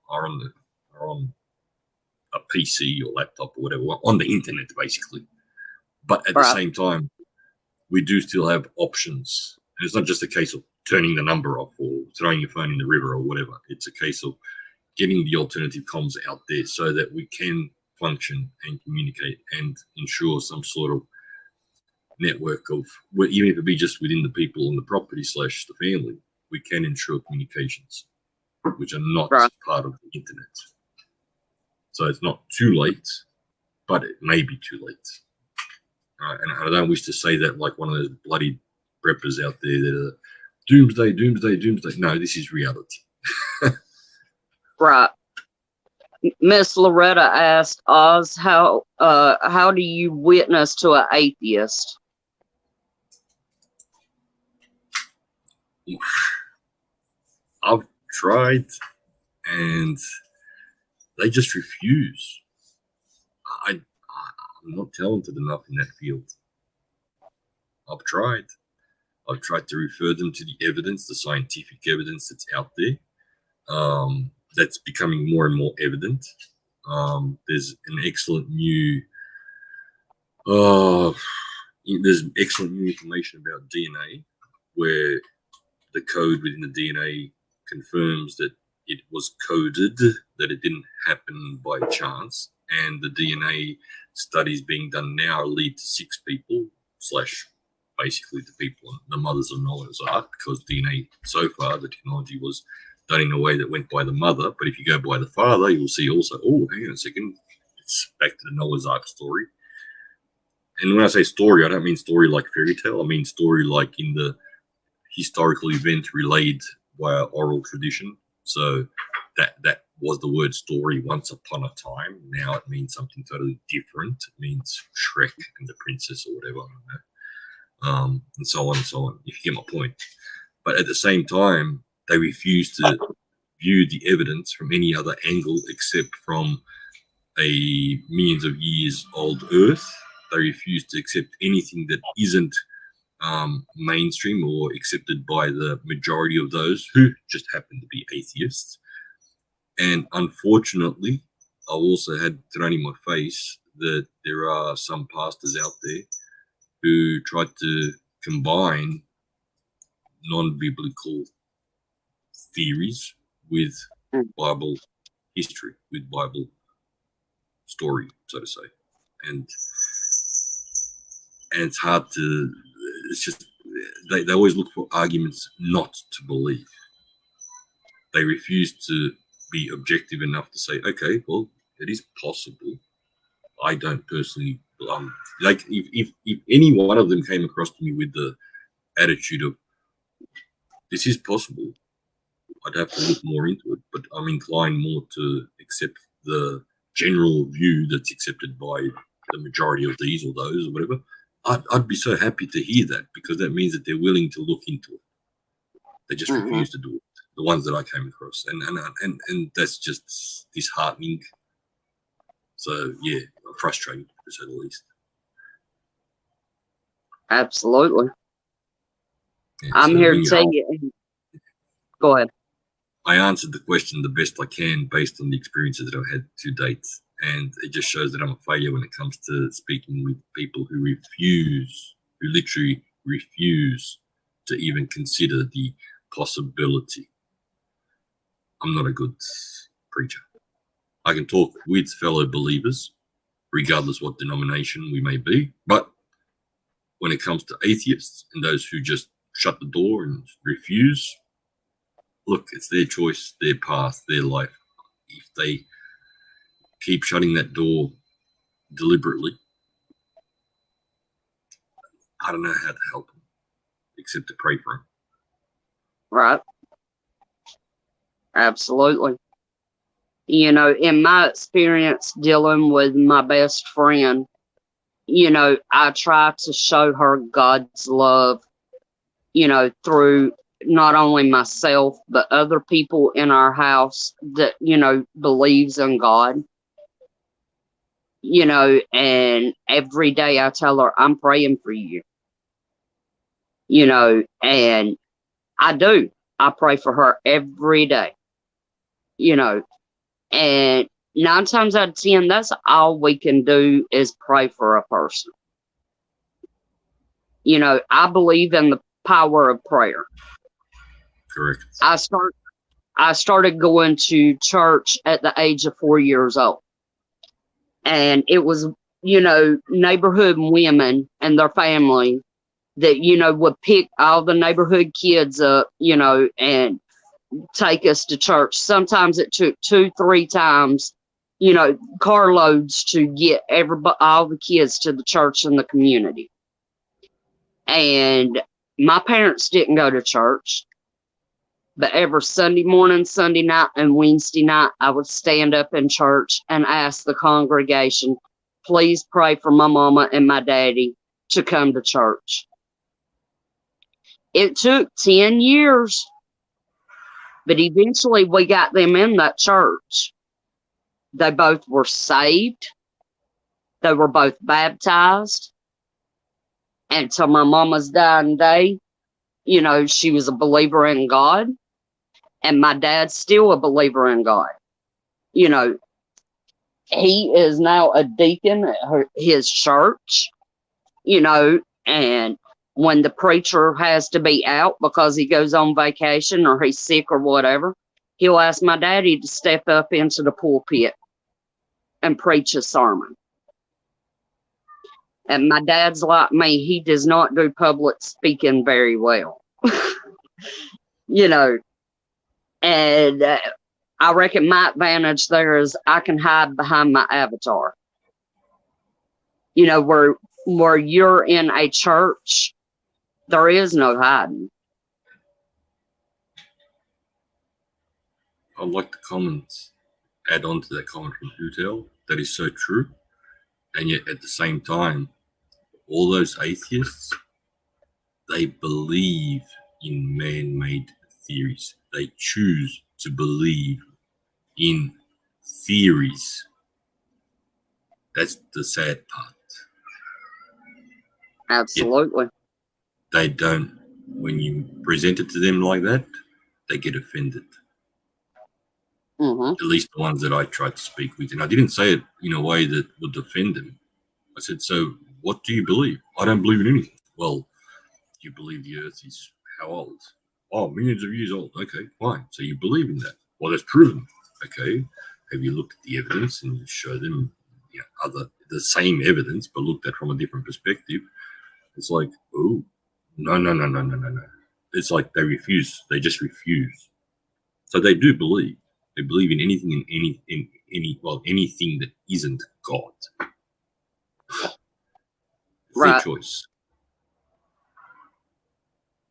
are on a PC or laptop or whatever, on the internet basically. But at the same time, we do still have options. And it's not just a case of turning the number off or throwing your phone in the river or whatever. It's a case of getting the alternative comms out there so that we can function and communicate and ensure some sort of network of, even if it be just within the people on the property / the family, we can ensure communications, which are not part of the internet. So it's not too late, but it may be too late. And I don't wish to say that like one of those bloody preppers out there that are doomsday, doomsday, doomsday. No, this is reality. Right. Miss Loretta asked Oz, how do you witness to an atheist? I've tried, and they just refuse. I'm not talented enough in that field. I've tried. I've tried to refer them to the evidence, the scientific evidence that's out there. That's becoming more and more evident. There's an excellent new information about DNA, where the code within the DNA confirms that it was coded, that it didn't happen by chance, and the DNA studies being done now lead to 6 people / basically the people, the mothers of Noah's Ark, because DNA so far, the technology was done in a way that went by the mother. But if you go by the father, you will see also, oh, hang on a second, it's back to the Noah's Ark story. And when I say story, I don't mean story like fairy tale. I mean story like in the historical event relayed via oral tradition. So that was the word story once upon a time. Now it means something totally different. It means Shrek and the princess or whatever. I don't know. And so on and so on, if you get my point. But at the same time, they refuse to view the evidence from any other angle except from a millions of years old Earth. They refuse to accept anything that isn't mainstream or accepted by the majority of those who just happen to be atheists. And unfortunately, I've also had thrown in my face that there are some pastors out there who tried to combine non-biblical theories with Bible history, with Bible story, so to say. And it's hard to, it's just, they always look for arguments not to believe. They refuse to be objective enough to say, okay, well, it is possible. I don't personally, like if any one of them came across to me with the attitude of, this is possible, I'd have to look more into it, but I'm inclined more to accept the general view that's accepted by the majority of these or those or whatever. I'd be so happy to hear that, because that means that they're willing to look into it. They just refuse to do it. The ones that I came across, and that's just disheartening. So yeah, frustrating to say the least. Absolutely. Yeah, I'm so here to tell you. Go ahead. I answered the question the best I can based on the experiences that I've had to date. And it just shows that I'm a failure when it comes to speaking with people who literally refuse to even consider the possibility. I'm not a good preacher. I can talk with fellow believers, regardless what denomination we may be. But when it comes to atheists and those who just shut the door and refuse, look, it's their choice, their path, their life. If they keep shutting that door deliberately, I don't know how to help them except to pray for them. Right. Absolutely. You know, in my experience dealing with my best friend, you know, I try to show her God's love, you know, through not only myself, but other people in our house that, you know, believes in God. You know, and every day I tell her, I'm praying for you. You know, and I do. I pray for her every day. You know, And 9 times out of 10, that's all we can do is pray for a person. You know, I believe in the power of prayer. Correct. I started going to church at the age of 4 years old. And it was, you know, neighborhood women and their family that, you know, would pick all the neighborhood kids up, you know, and take us to church. Sometimes it took 2-3 times, you know, carloads to get all the kids to the church in the community. And my parents didn't go to church, but every Sunday morning, Sunday night, and Wednesday night, I would stand up in church and ask the congregation, please pray for my mama and my daddy to come to church. It took 10 years, but eventually we got them in that church. They both were saved. They were both baptized. And till my mama's dying day, you know, she was a believer in God. And my dad's still a believer in God. You know, he is now a deacon at his church, you know, and when the preacher has to be out because he goes on vacation or he's sick or whatever, he'll ask my daddy to step up into the pulpit and preach a sermon. And my dad's like me, he does not do public speaking very well. You know, and I reckon my advantage there is I can hide behind my avatar. You know, where you're in a church, there is no hiding. I'd like to add on to that comment from Hutel. That is so true. And yet at the same time, all those atheists, they believe in man-made theories. They choose to believe in theories. That's the sad part. Absolutely. Yet they don't, when you present it to them like that, they get offended. Mm-hmm. At least the ones that I tried to speak with. And I didn't say it in a way that would offend them. I said, so what do you believe? I don't believe in anything. Well, you believe the earth is how old? Oh, millions of years old. Okay, fine. So you believe in that. Well, that's proven. Okay. Have you looked at the evidence and you show them, you know, the same evidence, but looked at from a different perspective? It's like, oh, no. It's like they refuse. They just refuse. So they do believe. They believe in anything and anything that isn't God. It's Right. their choice.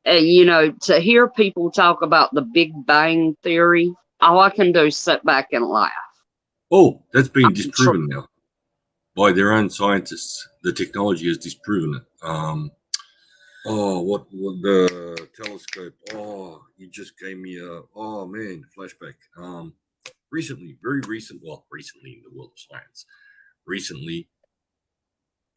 And, you know, to hear people talk about the Big Bang Theory, all I can do is sit back and laugh. Oh, that's been disproven now by their own scientists. The technology has disproven it. What the telescope? Oh, you just gave me flashback. Recently in the world of science, recently,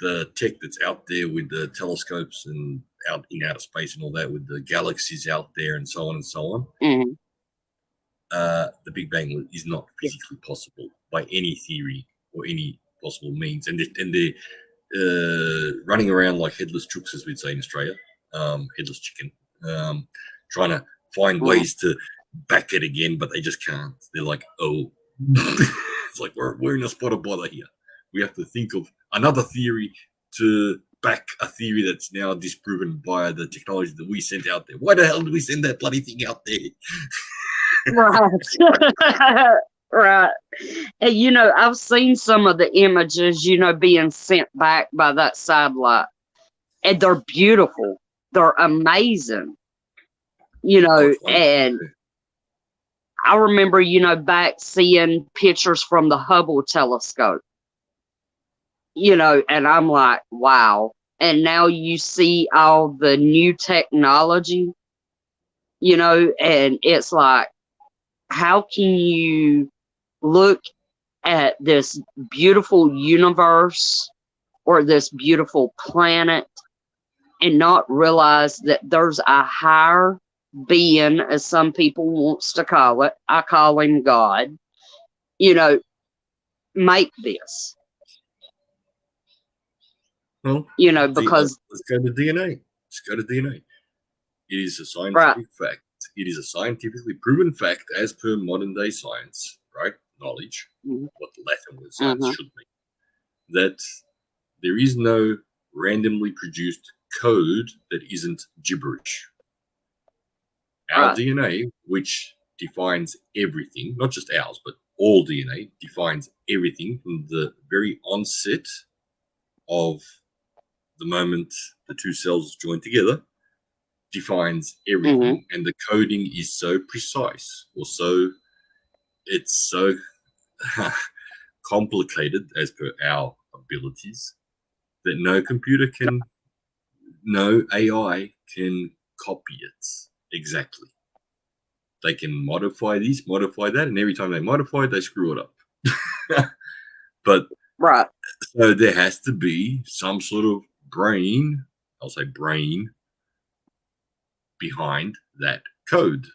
the tech that's out there with the telescopes and out in outer space and all that, with the galaxies out there and so on and so on. Mm-hmm. The Big Bang is not physically possible by any theory or any possible means, and they're running around like headless chooks, as we'd say in Australia, headless chicken, trying to find ways to back it again, but they just can't. They're like, oh, it's like we're in a spot of bother here. We have to think of another theory to back a theory that's now disproven by the technology that we sent out there. Why the hell did we send that bloody thing out there? Right. Right. And, you know, I've seen some of the images, you know, being sent back by that satellite. And they're beautiful. They're amazing. You know, and I remember, you know, back seeing pictures from the Hubble telescope. You know, and I'm like, wow. And now you see all the new technology, you know, and it's like, how can you look at this beautiful universe or this beautiful planet and not realize that there's a higher being, as some people wants to call it? I call him God. you know, make this, Well, you know, because, let's go to DNA. Let's go to DNA. It is a right, scientific fact. It is a scientifically proven fact, as per modern day science, right? Knowledge, mhm, what the Latin word science mhm, should mean, that there is no randomly produced code that isn't gibberish. Our right, DNA, which defines everything, not just ours, but all DNA, defines everything from the very onset of the moment the two cells join together, defines mhm, everything. And the coding is so precise, or so, it's so complicated as per our abilities, that no computer can, no AI can copy it exactly. They can modify this, modify that, and every time they modify it, they screw it up. But right, so there has to be some sort of brain, I'll say brain, behind that code,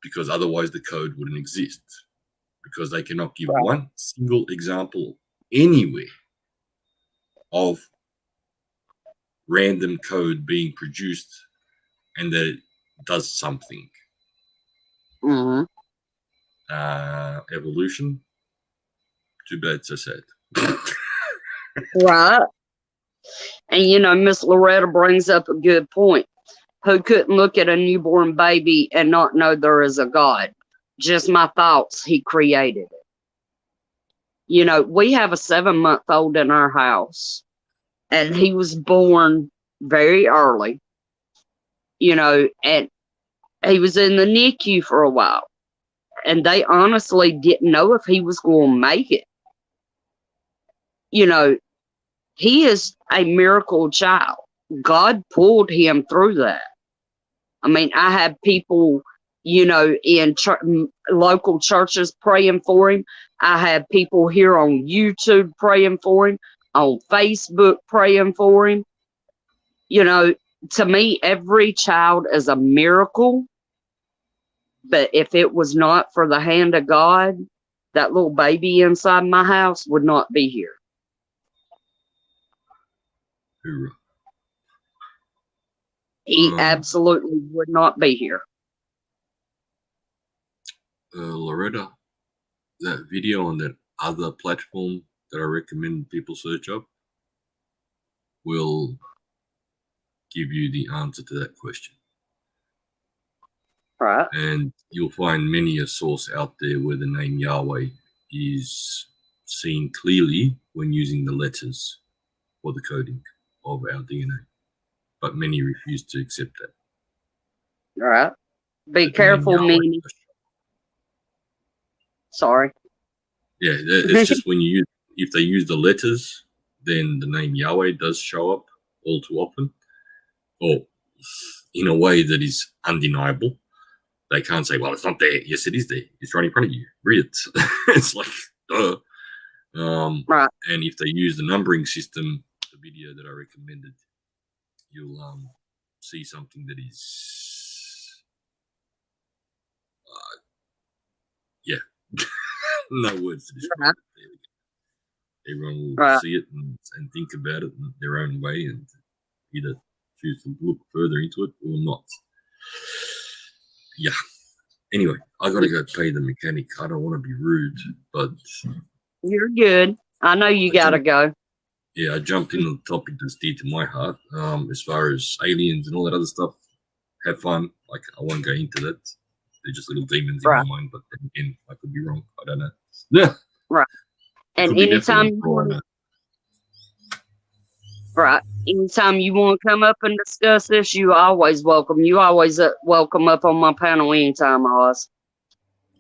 because otherwise the code wouldn't exist. Because they cannot give right, one single example anywhere of random code being produced and that it does something. mhm, Evolution, too bad, so sad. right. And, you know, Miss Loretta brings up a good point. Who couldn't look at a newborn baby and not know there is a God? Just my thoughts, he created it. You know, we have a 7-month-old in our house, and he was born very early, you know, and he was in the NICU for a while. And they honestly didn't know if he was going to make it. You know, he is a miracle child. God pulled him through that. I mean, I have people, you know, in local churches praying for him. I have people here on YouTube praying for him, on Facebook praying for him. You know, to me, every child is a miracle. But if it was not for the hand of God, that little baby inside my house would not be here. Hoorah. He absolutely would not be here. Loretta, that video on that other platform that I recommend people search up will give you the answer to that question. Right. And you'll find many a source out there where the name Yahweh is seen clearly when using the letters for the coding of our DNA. But many refuse to accept that. Right. Be But the name careful, Yahweh meaning. does- Sorry. Yeah, it's just when you use, if they use the letters, then the name Yahweh does show up all too often, or in a way that is undeniable. They can't say, well, it's not there. Yes, it is there. It's right in front of you. Read it. It's like, duh. Right. And if they use the numbering system, the video that I recommended, you'll see something that is, yeah, no words to describe Right. it. There we go. Everyone will Right. see it and think about it in their own way and either choose to look further into it or not. Yeah. Anyway, I got to go pay the mechanic. I don't want to be rude, but You're good. I know you got to go. yeah, I jumped in on the topic that's dear to my heart. As far as aliens and all that other stuff, have fun. Like, I won't go into that. They're just little demons in Right. my mind, but then again, I could be wrong. I don't know. Yeah. Right. And anytime you want, right, anytime you want to come up and discuss this, you always welcome. You always welcome up on my panel anytime, Oz.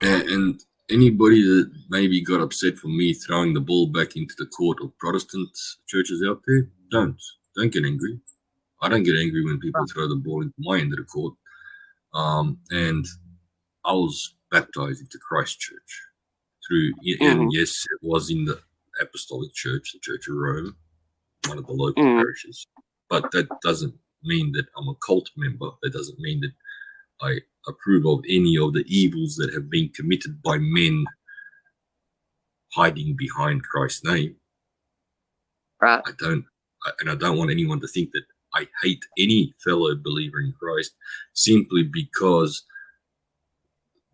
And anybody that maybe got upset for me throwing the ball back into the court of Protestant churches out there, don't get angry. I don't get angry when people throw the ball into my end of the court. And I was baptized into Christ Church and yes, it was in the Apostolic Church, the Church of Rome, one of the local parishes. But that doesn't mean that I'm a cult member. That doesn't mean that I approve of any of the evils that have been committed by men hiding behind Christ's name. Right. I don't want anyone to think that I hate any fellow believer in Christ simply because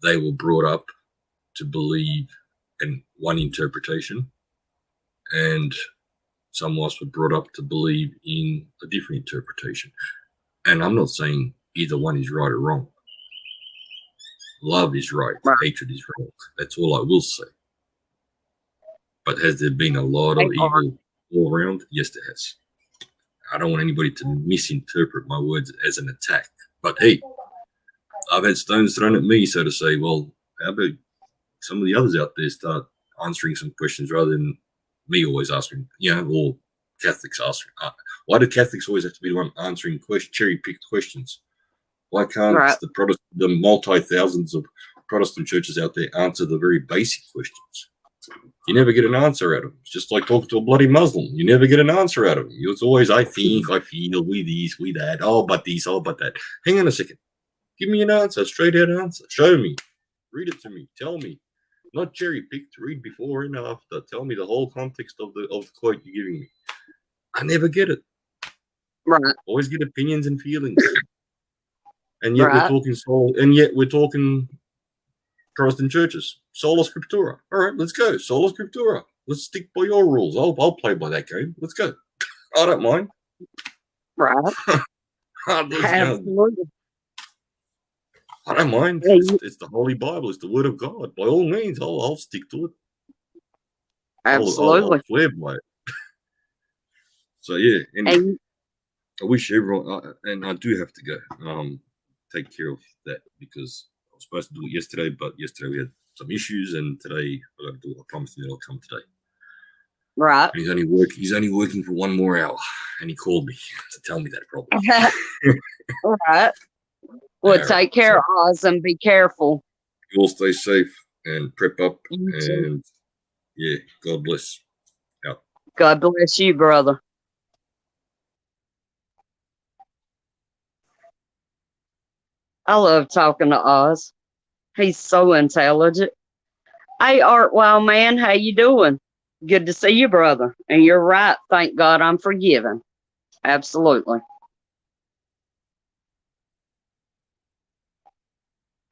they were brought up to believe in one interpretation and some of us were brought up to believe in a different interpretation. And I'm not saying either one is right or wrong. Love is right. Hatred is wrong. That's all I will say. But has there been a lot of evil all around? Yes, there has. I don't want anybody to misinterpret my words as an attack. But hey, I've had stones thrown at me, so to say. Well, how about some of the others out there start answering some questions rather than me always answering, or Catholics answering. Why do Catholics always have to be the one answering cherry-picked questions? Why can't the multi-thousands of Protestant churches out there answer the very basic questions? You never get an answer out of them. It's just like talking to a bloody Muslim. You never get an answer out of them. It's always, I think, I feel, we this, we that, oh, but this, oh, but that. Hang on a second. Give me an answer, straight out answer. Show me. Read it to me. Tell me. Not cherry-picked. Read before and after. Tell me the whole context of the quote you're giving me. I never get it. Right. Always get opinions and feelings. And yet we're talking soul, and yet we're talking Protestant churches. Sola Scriptura. All right, let's go. Sola Scriptura. Let's stick by your rules. I'll play by that game. Let's go. I don't mind. Right. Absolutely. I don't mind. Yeah, It's the Holy Bible. It's the Word of God. By all means, I'll stick to it. Absolutely. I'll swear by it. So yeah, anyway, I wish everyone, and I do have to go take care of that because I was supposed to do it yesterday, but yesterday we had some issues, and today I got to do it. I promised him that I'll come today. Right. And he's only working for 1 more hour, and he called me to tell me that problem. All right. Well, take care, Oz, and be careful. You all stay safe and prep up, and yeah, God bless. Out. God bless you, brother. I love talking to Oz. He's so intelligent. Hey, Art Wild Man, how you doing? Good to see you, brother. And you're right. Thank God I'm forgiven. Absolutely.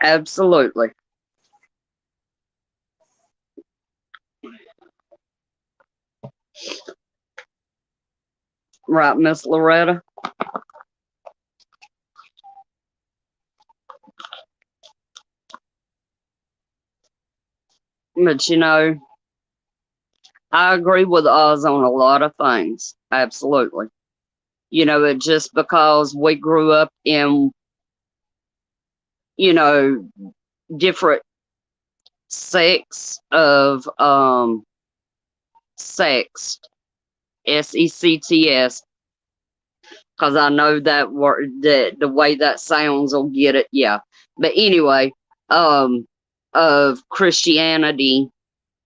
Absolutely. Right, Miss Loretta? But, I agree with Oz on a lot of things. Absolutely. It just because we grew up in, different sects of sex, SECTS, because I know that word, the way that sounds will get it. Yeah. But anyway, of Christianity,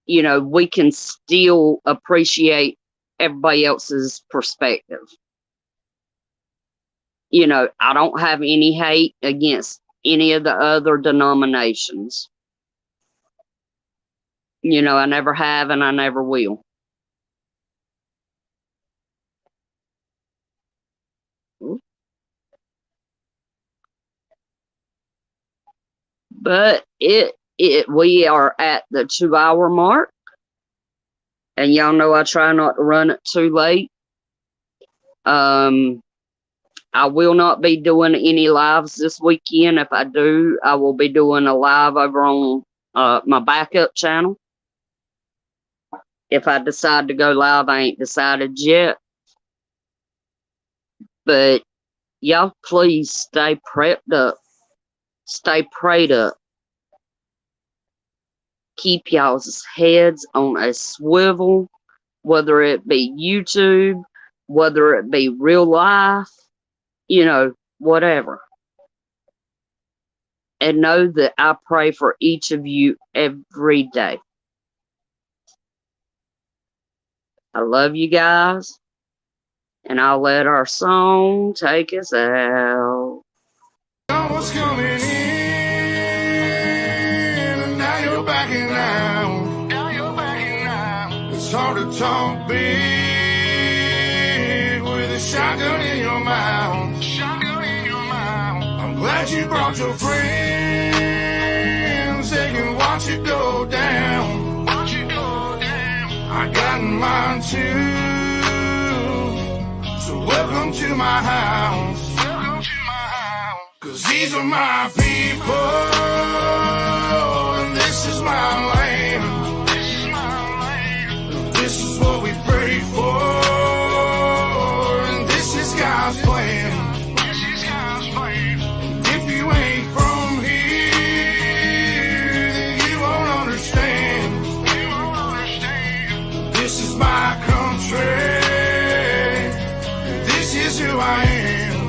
we can still appreciate everybody else's perspective. I don't have any hate against any of the other denominations. I never have and I never will. But we are at the 2-hour mark. And y'all know I try not to run it too late. I will not be doing any lives this weekend. If I do, I will be doing a live over on my backup channel. If I decide to go live, I ain't decided yet. But y'all please stay prepped up. Stay prayed up. Keep y'all's heads on a swivel, whether it be YouTube, whether it be real life, whatever. And know that I pray for each of you every day. I love you guys. And I'll let our song take us out. I was coming in, and now you're backing out. hard to talk big with a shotgun in your mouth. I'm glad you brought your friends. They can watch it go down. I got mine too. So welcome to my house. 'Cause these are my people, and this is my land. This is what we pray for, and this is God's plan. And if you ain't from here, then you won't understand. This is my country, this is who I am.